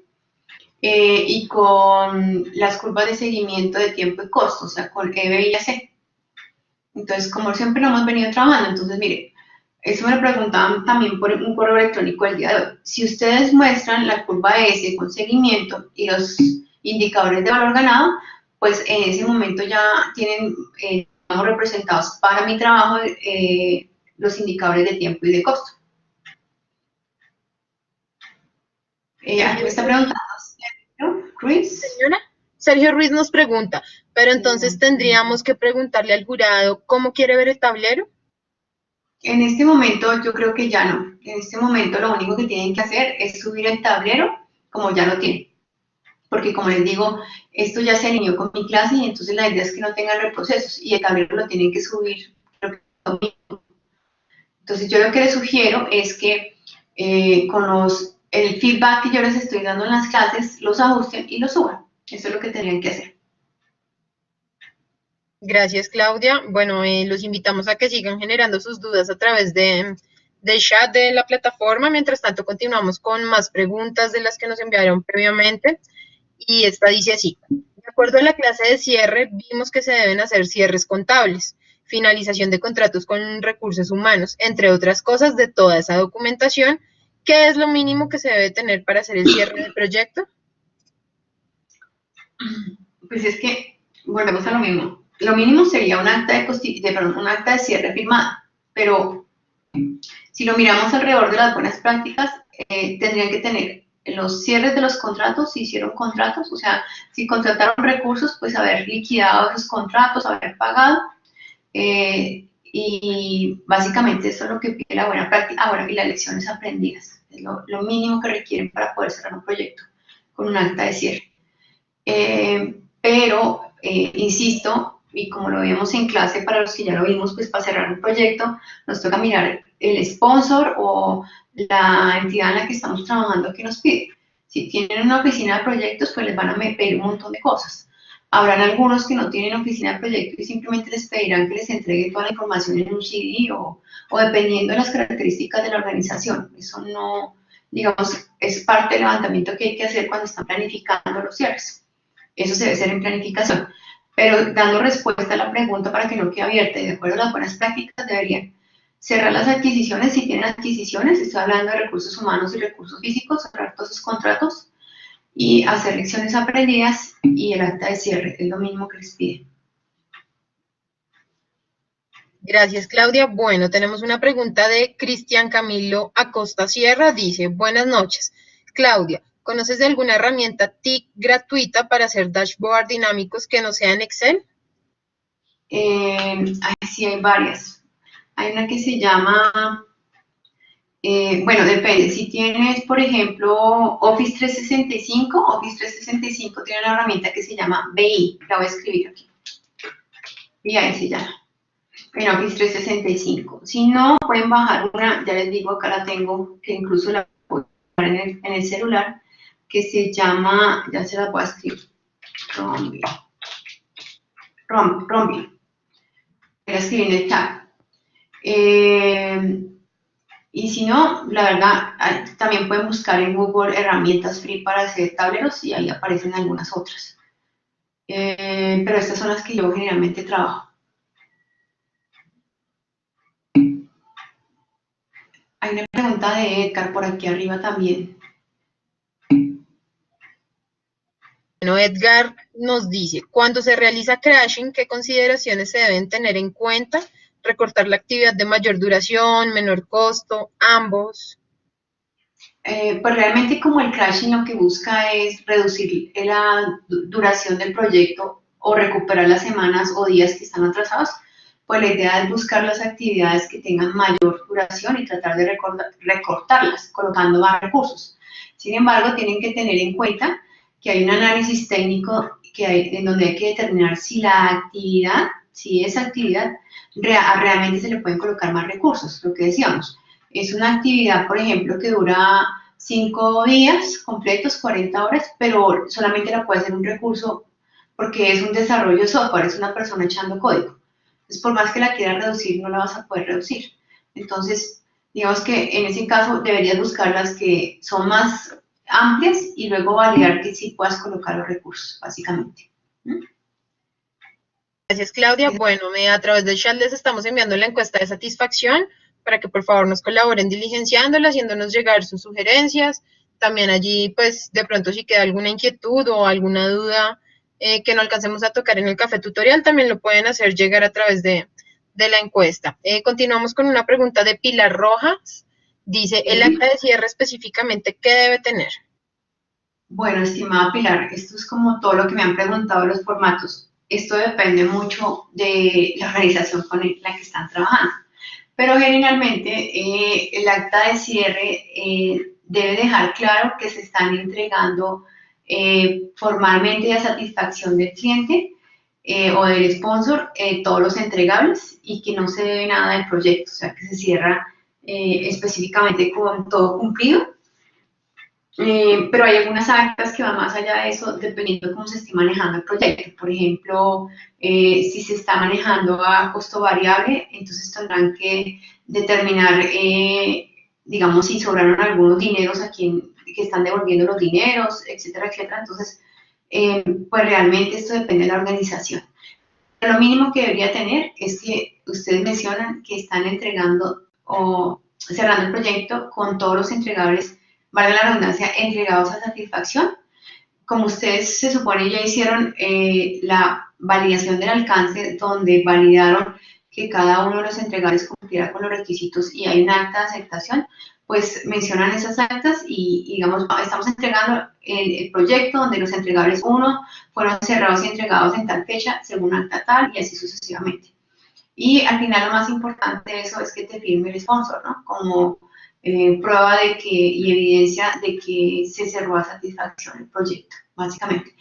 y con las curvas de seguimiento de tiempo y costo, o sea, con EB y AC. Entonces, como siempre lo hemos venido trabajando, entonces, mire, eso me lo preguntaban también por un correo electrónico el día de hoy. Si ustedes muestran la curva S con seguimiento y los indicadores de valor ganado, pues en ese momento ya tienen, digamos, representados para mi trabajo los indicadores de tiempo y de costo. Aquí me está preguntando Sergio Ruiz. Señora, Sergio Ruiz nos pregunta, pero entonces tendríamos que preguntarle al jurado cómo quiere ver el tablero. En este momento yo creo que ya no. En este momento lo único que tienen que hacer es subir el tablero como ya lo tienen. Porque como les digo, esto ya se alineó con mi clase y entonces la idea es que no tengan reprocesos y el tablero lo tienen que subir. Entonces yo lo que les sugiero es que con el feedback que yo les estoy dando en las clases, los ajusten y los suban. Eso es lo que tendrían que hacer. Gracias, Claudia. Bueno, los invitamos a que sigan generando sus dudas a través del chat de la plataforma. Mientras tanto, continuamos con más preguntas de las que nos enviaron previamente. Y esta dice así, de acuerdo a la clase de cierre, vimos que se deben hacer cierres contables, finalización de contratos con recursos humanos, entre otras cosas de toda esa documentación. ¿Qué es lo mínimo que se debe tener para hacer el cierre del proyecto? Pues es que volvemos a lo mismo. Lo mínimo sería un acta un acta de cierre firmada, pero si lo miramos alrededor de las buenas prácticas, tendrían que tener los cierres de los contratos, si hicieron contratos, o sea, si contrataron recursos, pues haber liquidado esos contratos, haber pagado, y básicamente eso es lo que pide la buena práctica. Bueno, y las lecciones aprendidas, es lo mínimo que requieren para poder cerrar un proyecto con un acta de cierre. Pero, insisto, y como lo vemos en clase, para los que ya lo vimos, pues para cerrar un proyecto nos toca mirar el sponsor o la entidad en la que estamos trabajando que nos pide. Si tienen una oficina de proyectos, pues les van a pedir un montón de cosas. Habrán algunos que no tienen oficina de proyectos y simplemente les pedirán que les entregue toda la información en un CD o dependiendo de las características de la organización. Eso no, digamos, es parte del levantamiento que hay que hacer cuando están planificando los cierres. Eso se debe hacer en planificación. Pero dando respuesta a la pregunta para que no quede abierta y de acuerdo a las buenas prácticas, deberían cerrar las adquisiciones si tienen adquisiciones, estoy hablando de recursos humanos y recursos físicos, cerrar todos esos contratos y hacer lecciones aprendidas y el acta de cierre, es lo mismo que les pide. Gracias, Claudia. Bueno, tenemos una pregunta de Cristian Camilo Acosta Sierra. Dice, buenas noches. Claudia, ¿conoces de alguna herramienta TIC gratuita para hacer dashboard dinámicos que no sean Excel? Sí, hay varias. Hay una que se llama, bueno, depende. Si tienes, por ejemplo, Office 365, Office 365 tiene una herramienta que se llama BI. La voy a escribir aquí. BI se llama. En Office 365. Si no, pueden bajar una, ya les digo, acá la tengo, que incluso la puedo poner en el celular, que se llama, ya se la voy a escribir, Rombi. Voy a escribir en el chat. Y si no, la verdad, también pueden buscar en Google herramientas free para hacer tableros y ahí aparecen algunas otras. Pero estas son las que yo generalmente trabajo. Hay una pregunta de Edgar por aquí arriba también. Bueno, Edgar nos dice, cuando se realiza crashing, ¿qué consideraciones se deben tener en cuenta? ¿Recortar la actividad de mayor duración, menor costo, ambos? Pues realmente como el crashing lo que busca es reducir la duración del proyecto o recuperar las semanas o días que están atrasados, pues la idea es buscar las actividades que tengan mayor duración y tratar de recortarlas, colocando más recursos. Sin embargo, tienen que tener en cuenta que hay un análisis técnico en donde hay que determinar si la actividad, si esa actividad realmente se le pueden colocar más recursos, lo que decíamos. Es una actividad, por ejemplo, que dura 5 días completos, 40 horas, pero solamente la puede hacer un recurso porque es un desarrollo de software, es una persona echando código. Entonces, por más que la quieras reducir, no la vas a poder reducir. Entonces, digamos que en ese caso deberías buscar las que son más amplias y luego validar que sí puedas colocar los recursos, básicamente. Gracias, Claudia. Bueno, a través del chat les estamos enviando la encuesta de satisfacción para que por favor nos colaboren diligenciándola, haciéndonos llegar sus sugerencias. También allí, pues, de pronto si queda alguna inquietud o alguna duda que no alcancemos a tocar en el café tutorial, también lo pueden hacer llegar a través de la encuesta. Continuamos con una pregunta de Pilar Rojas. Dice, ¿el acta de cierre específicamente qué debe tener? Bueno, estimada Pilar, esto es como todo lo que me han preguntado los formatos. Esto depende mucho de la organización con la que están trabajando. Pero generalmente el acta de cierre debe dejar claro que se están entregando formalmente a satisfacción del cliente o del sponsor todos los entregables y que no se debe nada del proyecto, o sea que se cierra específicamente con todo cumplido. Pero hay algunas actas que van más allá de eso, dependiendo de cómo se esté manejando el proyecto. Por ejemplo, si se está manejando a costo variable, entonces tendrán que determinar, digamos, si sobraron algunos dineros a quien que están devolviendo los dineros, etcétera, etcétera. Entonces, pues realmente esto depende de la organización. Pero lo mínimo que debería tener es que ustedes mencionan que están entregando o cerrando el proyecto con todos los entregables, valga la redundancia, entregados a satisfacción. Como ustedes se supone ya hicieron la validación del alcance, donde validaron que cada uno de los entregables cumpliera con los requisitos y hay un acta de aceptación, pues mencionan esas actas y digamos, estamos entregando el proyecto donde los entregables 1 fueron cerrados y entregados en tal fecha según acta tal y así sucesivamente. Y al final lo más importante de eso es que te firme el sponsor, ¿no? Como prueba de que y evidencia de que se cerró a satisfacción el proyecto, básicamente.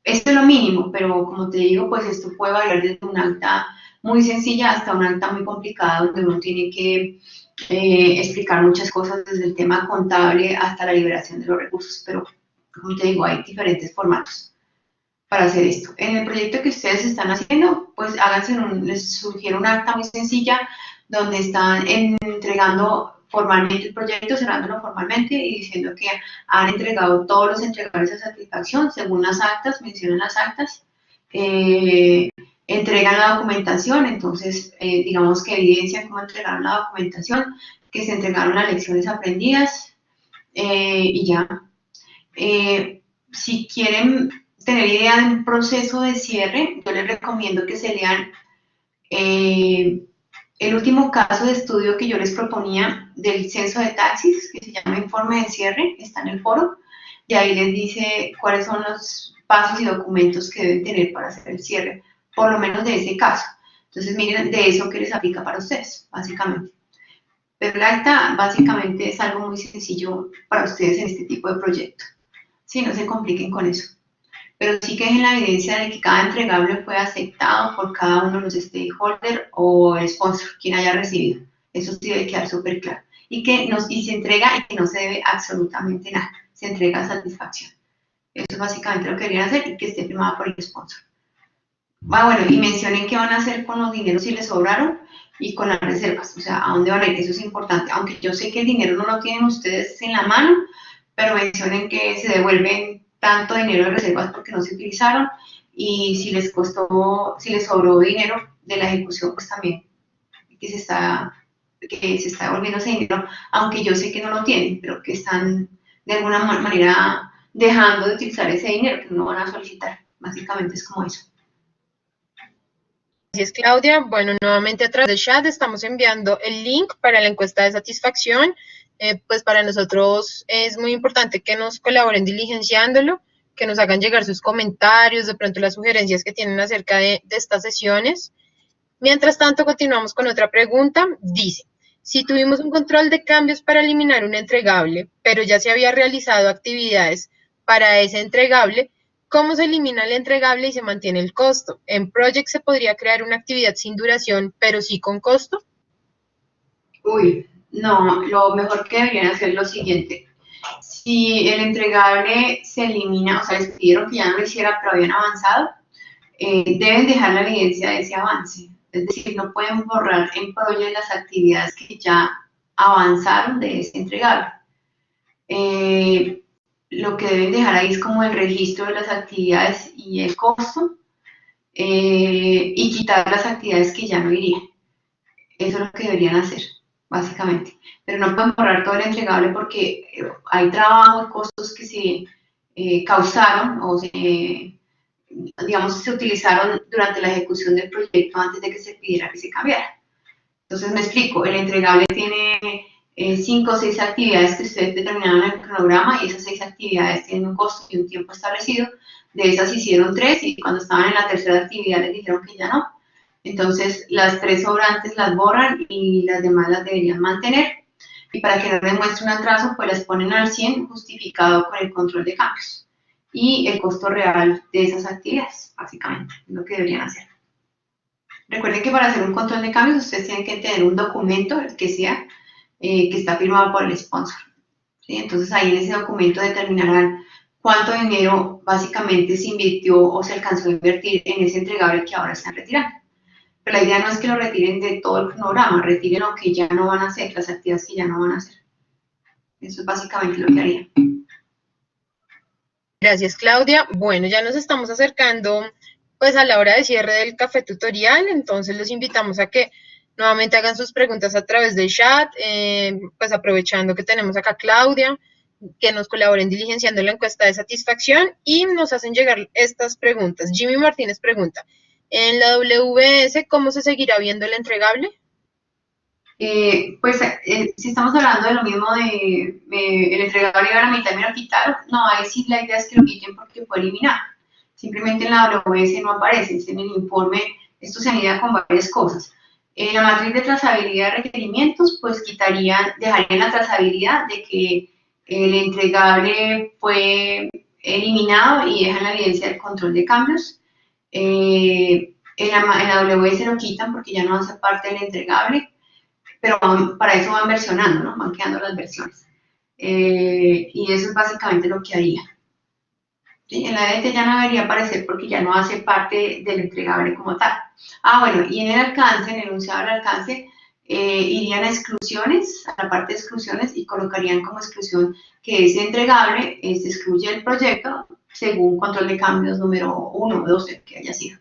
Esto es lo mínimo, pero como te digo, pues esto puede variar desde un acta muy sencilla hasta un acta muy complicada donde uno tiene que explicar muchas cosas desde el tema contable hasta la liberación de los recursos, pero como te digo, hay diferentes formatos para hacer esto. En el proyecto que ustedes están haciendo, pues háganse les sugiero una acta muy sencilla donde están entregando formalmente el proyecto, cerrándolo formalmente y diciendo que han entregado todos los entregables a satisfacción, según las actas, mencionan las actas, entregan la documentación, entonces digamos que evidencian cómo entregaron la documentación, que se entregaron las lecciones aprendidas y ya. Si quieren tener idea de un proceso de cierre, yo les recomiendo que se lean el último caso de estudio que yo les proponía del censo de taxis, que se llama informe de cierre, está en el foro, y ahí les dice cuáles son los pasos y documentos que deben tener para hacer el cierre, por lo menos de ese caso. Entonces miren de eso que les aplica para ustedes, básicamente. Pero el acta básicamente es algo muy sencillo para ustedes en este tipo de proyecto. Sí, no se compliquen con eso. Pero sí que dejen la evidencia de que cada entregable fue aceptado por cada uno de los stakeholders o el sponsor, quien haya recibido. Eso sí debe quedar súper claro. Y se entrega y que no se debe absolutamente nada. Se entrega a satisfacción. Eso es básicamente lo que querían hacer y que esté firmado por el sponsor. Bueno, y mencionen qué van a hacer con los dineros si les sobraron y con las reservas. O sea, a dónde van a ir. Eso es importante. Aunque yo sé que el dinero no lo tienen ustedes en la mano, pero mencionen que se devuelven tanto dinero de reservas porque no se utilizaron y si les costó, si les sobró dinero de la ejecución, pues también que se está devolviendo ese dinero, aunque yo sé que no lo tienen, pero que están de alguna manera dejando de utilizar ese dinero que no van a solicitar. Básicamente es como eso. Gracias, Claudia. Bueno, nuevamente a través del chat estamos enviando el link para la encuesta de satisfacción. Pues para nosotros es muy importante que nos colaboren diligenciándolo, que nos hagan llegar sus comentarios, de pronto las sugerencias que tienen acerca de estas sesiones. Mientras tanto, continuamos con otra pregunta. Dice, si tuvimos un control de cambios para eliminar un entregable, pero ya se había realizado actividades para ese entregable, ¿cómo se elimina el entregable y se mantiene el costo? ¿En Project se podría crear una actividad sin duración, pero sí con costo? Uy, No, lo mejor que deberían hacer es lo siguiente. Si el entregable se elimina, o sea, les pidieron que ya no lo hiciera, pero habían avanzado, deben dejar la evidencia de ese avance. Es decir, no pueden borrar en Project las actividades que ya avanzaron de ese entregable. Lo que deben dejar ahí es como el registro de las actividades y el costo, y quitar las actividades que ya no irían. Eso es lo que deberían hacer, básicamente. Pero no pueden borrar todo el entregable porque hay trabajo y costos que se causaron o se, digamos, se utilizaron durante la ejecución del proyecto antes de que se pidiera que se cambiara. Entonces me explico, el entregable tiene 5 o 6 actividades que ustedes determinaron en el cronograma y esas 6 actividades tienen un costo y un tiempo establecido. De esas hicieron 3 y cuando estaban en la tercera actividad les dijeron que ya no. Entonces las 3 sobrantes las borran y las demás las deberían mantener. Y para que no demuestre un atraso, pues las ponen al 100 justificado con el control de cambios y el costo real de esas actividades, básicamente, es lo que deberían hacer. Recuerden que para hacer un control de cambios ustedes tienen que tener un documento, el que sea, que está firmado por el sponsor. ¿Sí? Entonces ahí en ese documento determinarán cuánto dinero básicamente se invirtió o se alcanzó a invertir en ese entregable que ahora están retirando. Pero la idea no es que lo retiren de todo el cronograma, retiren lo que ya no van a hacer, las actividades que ya no van a hacer. Eso es básicamente lo que haría. Gracias, Claudia. Bueno, ya nos estamos acercando pues a la hora de cierre del café tutorial, entonces los invitamos a que nuevamente hagan sus preguntas a través del chat, pues aprovechando que tenemos acá a Claudia, que nos colaboren diligenciando la encuesta de satisfacción y nos hacen llegar estas preguntas. Jimmy Martínez pregunta, en la WS, ¿cómo se seguirá viendo el entregable? Si estamos hablando de lo mismo de el entregable iba a la mitad y me lo quitaron, no, ahí sí la idea es que lo quiten porque fue eliminado. Simplemente en la WS no aparece, en el informe esto se anida con varias cosas. En la matriz de trazabilidad de requerimientos, pues dejarían la trazabilidad de que el entregable fue eliminado y dejan la evidencia del control de cambios. En la WS lo quitan porque ya no hace parte del entregable, pero para eso van versionando, ¿no? Van quedando las versiones. Y eso es básicamente lo que haría. ¿Sí? En la EDT ya no debería aparecer porque ya no hace parte del entregable como tal. Bueno, y en el alcance, en el enunciado del alcance, irían a exclusiones, a la parte de exclusiones, y colocarían como exclusión que ese entregable se excluye del proyecto según control de cambios número 1 o 12 que haya sido.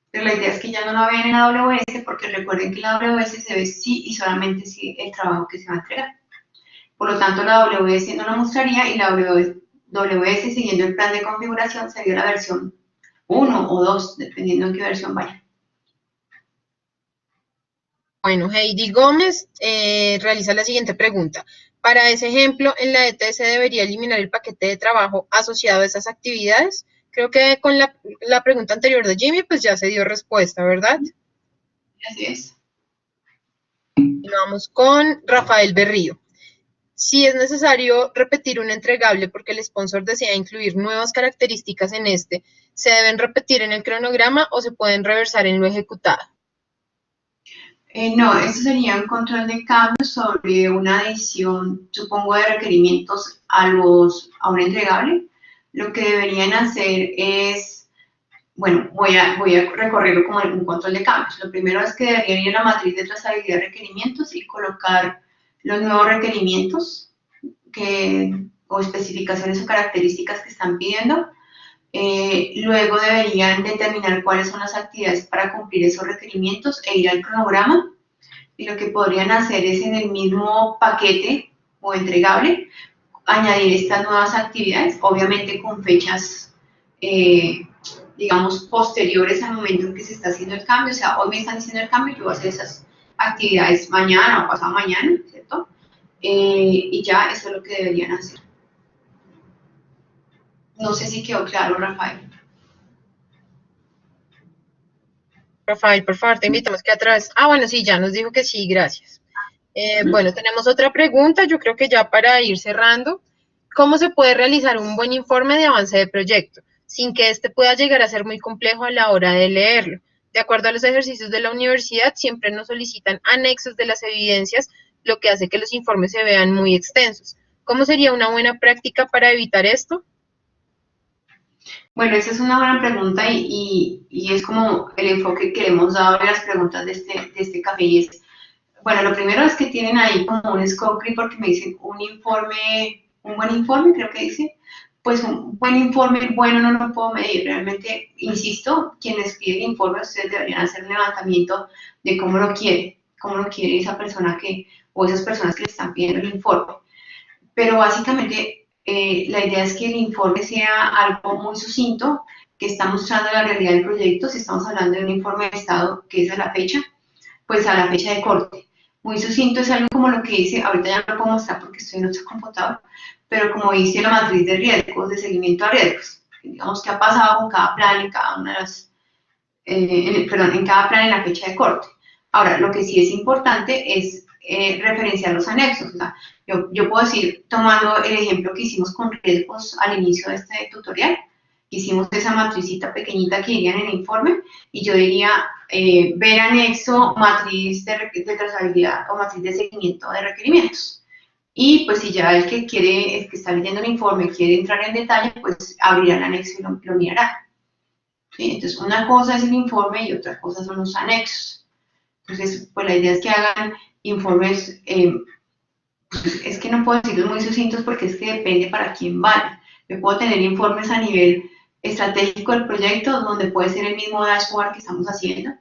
Pero la idea es que ya no la vean en la WS porque recuerden que la WS se ve sí y solamente si el trabajo que se va a entregar. Por lo tanto, la WS no la mostraría y la WS siguiendo el plan de configuración sería la versión 1 o 2, dependiendo en qué versión vaya. Bueno, Heidi Gómez realiza la siguiente pregunta. Para ese ejemplo, en la ET se debería eliminar el paquete de trabajo asociado a esas actividades. Creo que con la pregunta anterior de Jimmy, pues ya se dio respuesta, ¿verdad? Así es. Y vamos con Rafael Berrío. Si es necesario repetir un entregable porque el sponsor desea incluir nuevas características en este, ¿se deben repetir en el cronograma o se pueden reversar en lo ejecutado? No, eso sería un control de cambios sobre una adición, supongo, de requerimientos a un entregable. Lo que deberían hacer es, bueno, voy a recorrerlo como un control de cambios. Lo primero es que deberían ir a la matriz de trazabilidad de requerimientos y colocar los nuevos requerimientos o especificaciones o características que están pidiendo. Luego deberían determinar cuáles son las actividades para cumplir esos requerimientos e ir al cronograma. Y lo que podrían hacer es en el mismo paquete o entregable añadir estas nuevas actividades, obviamente con fechas, digamos, posteriores al momento en que se está haciendo el cambio. O sea, hoy me están haciendo el cambio, yo voy a hacer esas actividades mañana o pasado mañana, ¿cierto? Y ya eso es lo que deberían hacer. No sé si quedó claro, Rafael. Rafael, por favor, te invitamos que a través. Bueno, sí, ya nos dijo que sí, gracias. Bueno, tenemos otra pregunta, yo creo que ya para ir cerrando. ¿Cómo se puede realizar un buen informe de avance de proyecto sin que este pueda llegar a ser muy complejo a la hora de leerlo? De acuerdo a los ejercicios de la universidad, siempre nos solicitan anexos de las evidencias lo que hace que los informes se vean muy extensos. ¿Cómo sería una buena práctica para evitar esto? Bueno, esa es una buena pregunta y es como el enfoque que le hemos dado a las preguntas de este café y es, bueno, lo primero es que tienen ahí como un scope porque me dicen un informe, un buen informe, creo que dice, pues un buen informe, bueno, no lo puedo medir, realmente, insisto, quienes escriben el informe, ustedes deberían hacer un levantamiento de cómo lo quiere esa persona que, o esas personas que le están pidiendo el informe. Pero básicamente la idea es que el informe sea algo muy sucinto, que está mostrando la realidad del proyecto, si estamos hablando de un informe de estado que es a la fecha, pues a la fecha de corte. Muy sucinto es algo como lo que dice, ahorita ya no lo puedo mostrar porque estoy en otro computador, pero como dice la matriz de riesgos, de seguimiento a riesgos, digamos qué ha pasado con cada plan en cada una de las, en cada plan en la fecha de corte. Ahora, lo que sí es importante es referenciar los anexos. O sea, yo puedo decir, tomando el ejemplo que hicimos con riesgos al inicio de este tutorial, hicimos esa matricita pequeñita que iría en el informe y yo diría, ver anexo, matriz de trazabilidad o matriz de seguimiento de requerimientos. Y pues si ya el que quiere, el que está leyendo el informe quiere entrar en detalle, pues abrirá el anexo y lo mirará. ¿Sí? Entonces, una cosa es el informe y otra cosa son los anexos. Entonces, pues la idea es que hagan informes, pues, es que no puedo decirlos muy sucintos porque es que depende para quién van. Yo puedo tener informes a nivel estratégico del proyecto, donde puede ser el mismo dashboard que estamos haciendo.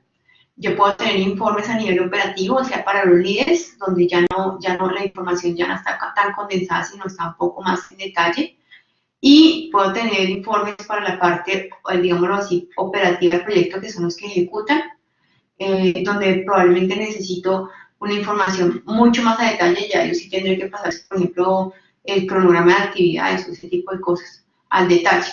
Yo puedo tener informes a nivel operativo, o sea, para los líderes, donde ya no la información ya no está tan condensada, sino está un poco más en detalle. Y puedo tener informes para la parte, digámoslo así, operativa del proyecto, que son los que ejecutan, donde probablemente necesito una información mucho más a detalle, ya yo sí tendré que pasar, por ejemplo, el cronograma de actividades o ese tipo de cosas al detalle.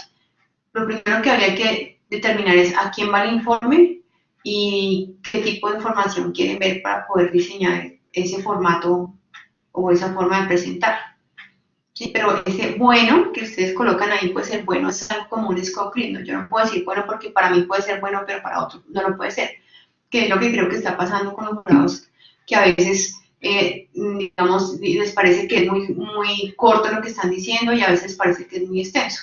Lo primero que habría que determinar es a quién va el informe y qué tipo de información quieren ver para poder diseñar ese formato o esa forma de presentar. Sí, pero ese bueno que ustedes colocan ahí, pues el bueno es algo como un scope, ¿no? Yo no puedo decir bueno porque para mí puede ser bueno, pero para otro no lo puede ser. Que es lo que creo que está pasando con los jurados, que a veces, digamos, les parece que es muy corto lo que están diciendo y a veces parece que es muy extenso.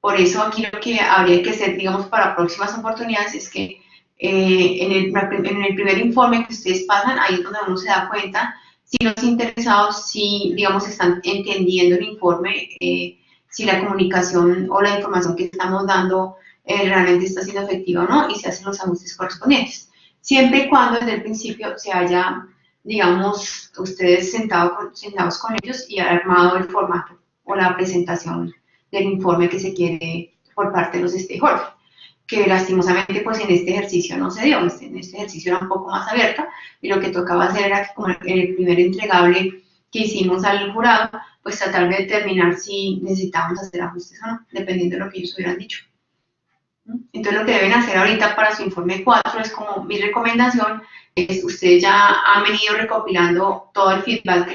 Por eso aquí lo que habría que hacer, digamos, para próximas oportunidades es que en el primer informe que ustedes pasan, ahí es donde uno se da cuenta si los interesados, si, digamos, están entendiendo el informe, si la comunicación o la información que estamos dando realmente está siendo efectiva o no, y se hacen los ajustes correspondientes. Siempre y cuando desde el principio se haya, digamos, ustedes sentados con ellos y armado el formato o la presentación del informe que se quiere por parte de los stakeholders, que lastimosamente pues en este ejercicio no se dio, en este ejercicio era un poco más abierta y lo que tocaba hacer era que como en el primer entregable que hicimos al jurado, pues tratar de determinar si necesitábamos hacer ajustes o no, dependiendo de lo que ellos hubieran dicho. Entonces lo que deben hacer ahorita para su informe 4 es como mi recomendación, es ustedes ya han venido recopilando todo el feedback que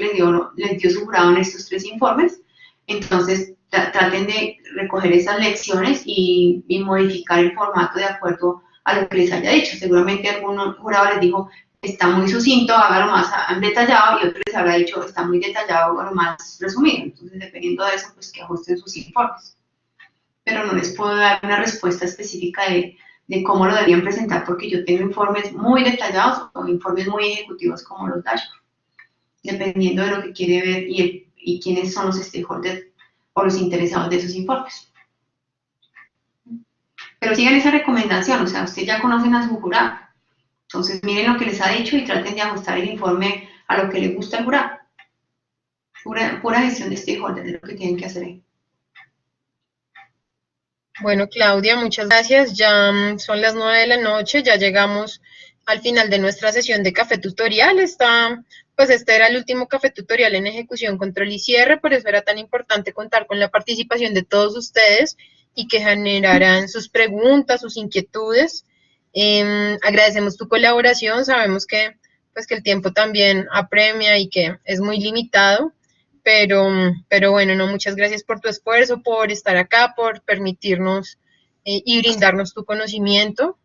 les dio su jurado en estos 3 informes, entonces traten de recoger esas lecciones y modificar el formato de acuerdo a lo que les haya dicho. Seguramente algún jurado les dijo, está muy sucinto, hágalo más detallado, y otro les habrá dicho, está muy detallado, hágalo más resumido. Entonces, dependiendo de eso, pues que ajusten sus informes. Pero no les puedo dar una respuesta específica de cómo lo deberían presentar, porque yo tengo informes muy detallados o informes muy ejecutivos como los dashboards, dependiendo de lo que quiere ver y quiénes son los stakeholders o los interesados de esos informes. Pero sigan esa recomendación, o sea, ustedes ya conocen a su jurado, entonces miren lo que les ha dicho y traten de ajustar el informe a lo que les gusta al jurado. Pura gestión de stakeholders es lo que tienen que hacer ahí. Bueno, Claudia, muchas gracias. Ya son las 9 de la noche, ya llegamos al final de nuestra sesión de café tutorial. Pues este era el último café tutorial en ejecución, control y cierre, por eso era tan importante contar con la participación de todos ustedes y que generaran sus preguntas, sus inquietudes. Agradecemos tu colaboración, sabemos que, pues, que el tiempo también apremia y que es muy limitado. Pero bueno, no, muchas gracias por tu esfuerzo, por estar acá, por permitirnos y brindarnos tu conocimiento.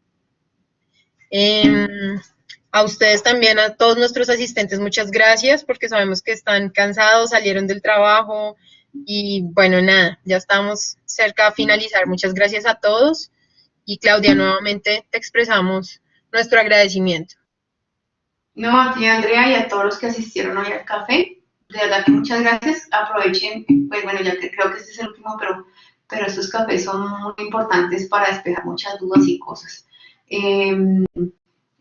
A ustedes también, a todos nuestros asistentes, muchas gracias porque sabemos que están cansados, salieron del trabajo y bueno, nada, ya estamos cerca de finalizar. Muchas gracias a todos y Claudia, nuevamente te expresamos nuestro agradecimiento. No, a ti, Andrea, y a todos los que asistieron hoy al café. De verdad que muchas gracias. Aprovechen, pues bueno, ya que creo que este es el último, pero estos cafés son muy importantes para despejar muchas dudas y cosas.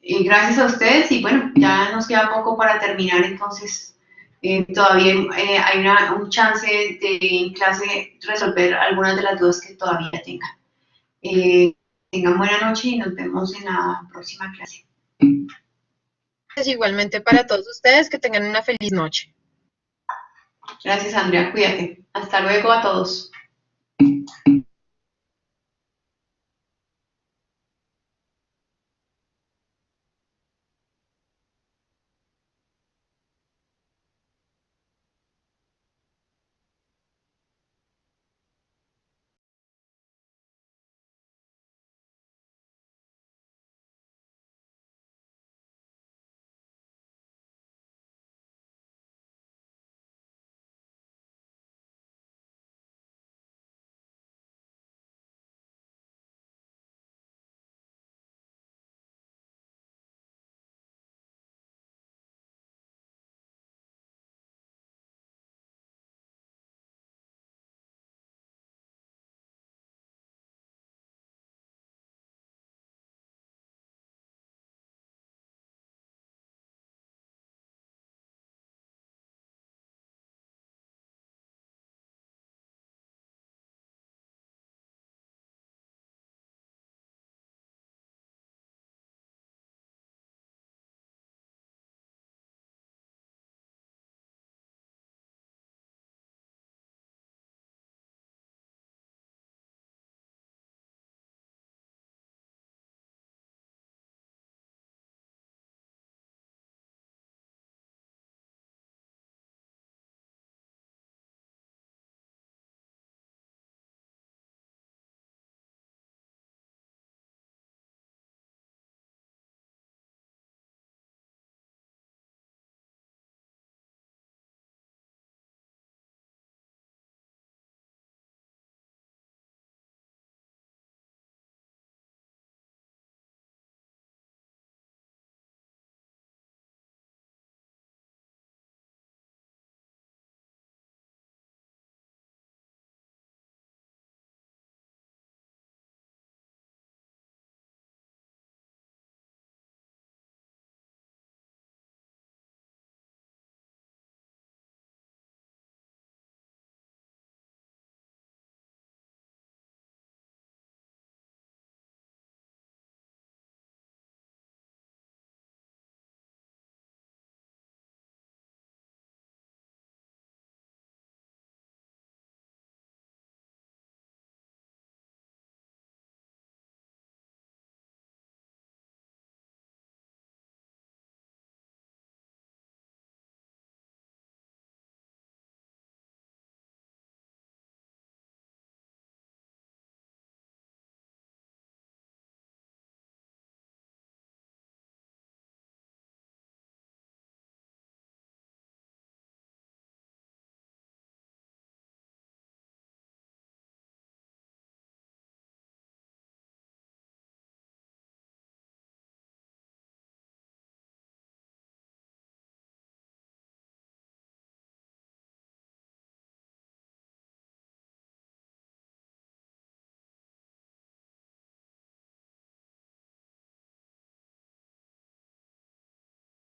Y gracias a ustedes y bueno, ya nos queda poco para terminar, entonces todavía hay un chance de en clase resolver algunas de las dudas que todavía tengan. Tengan buena noche y nos vemos en la próxima clase. Igualmente para todos ustedes, que tengan una feliz noche. Gracias, Andrea, cuídate. Hasta luego a todos.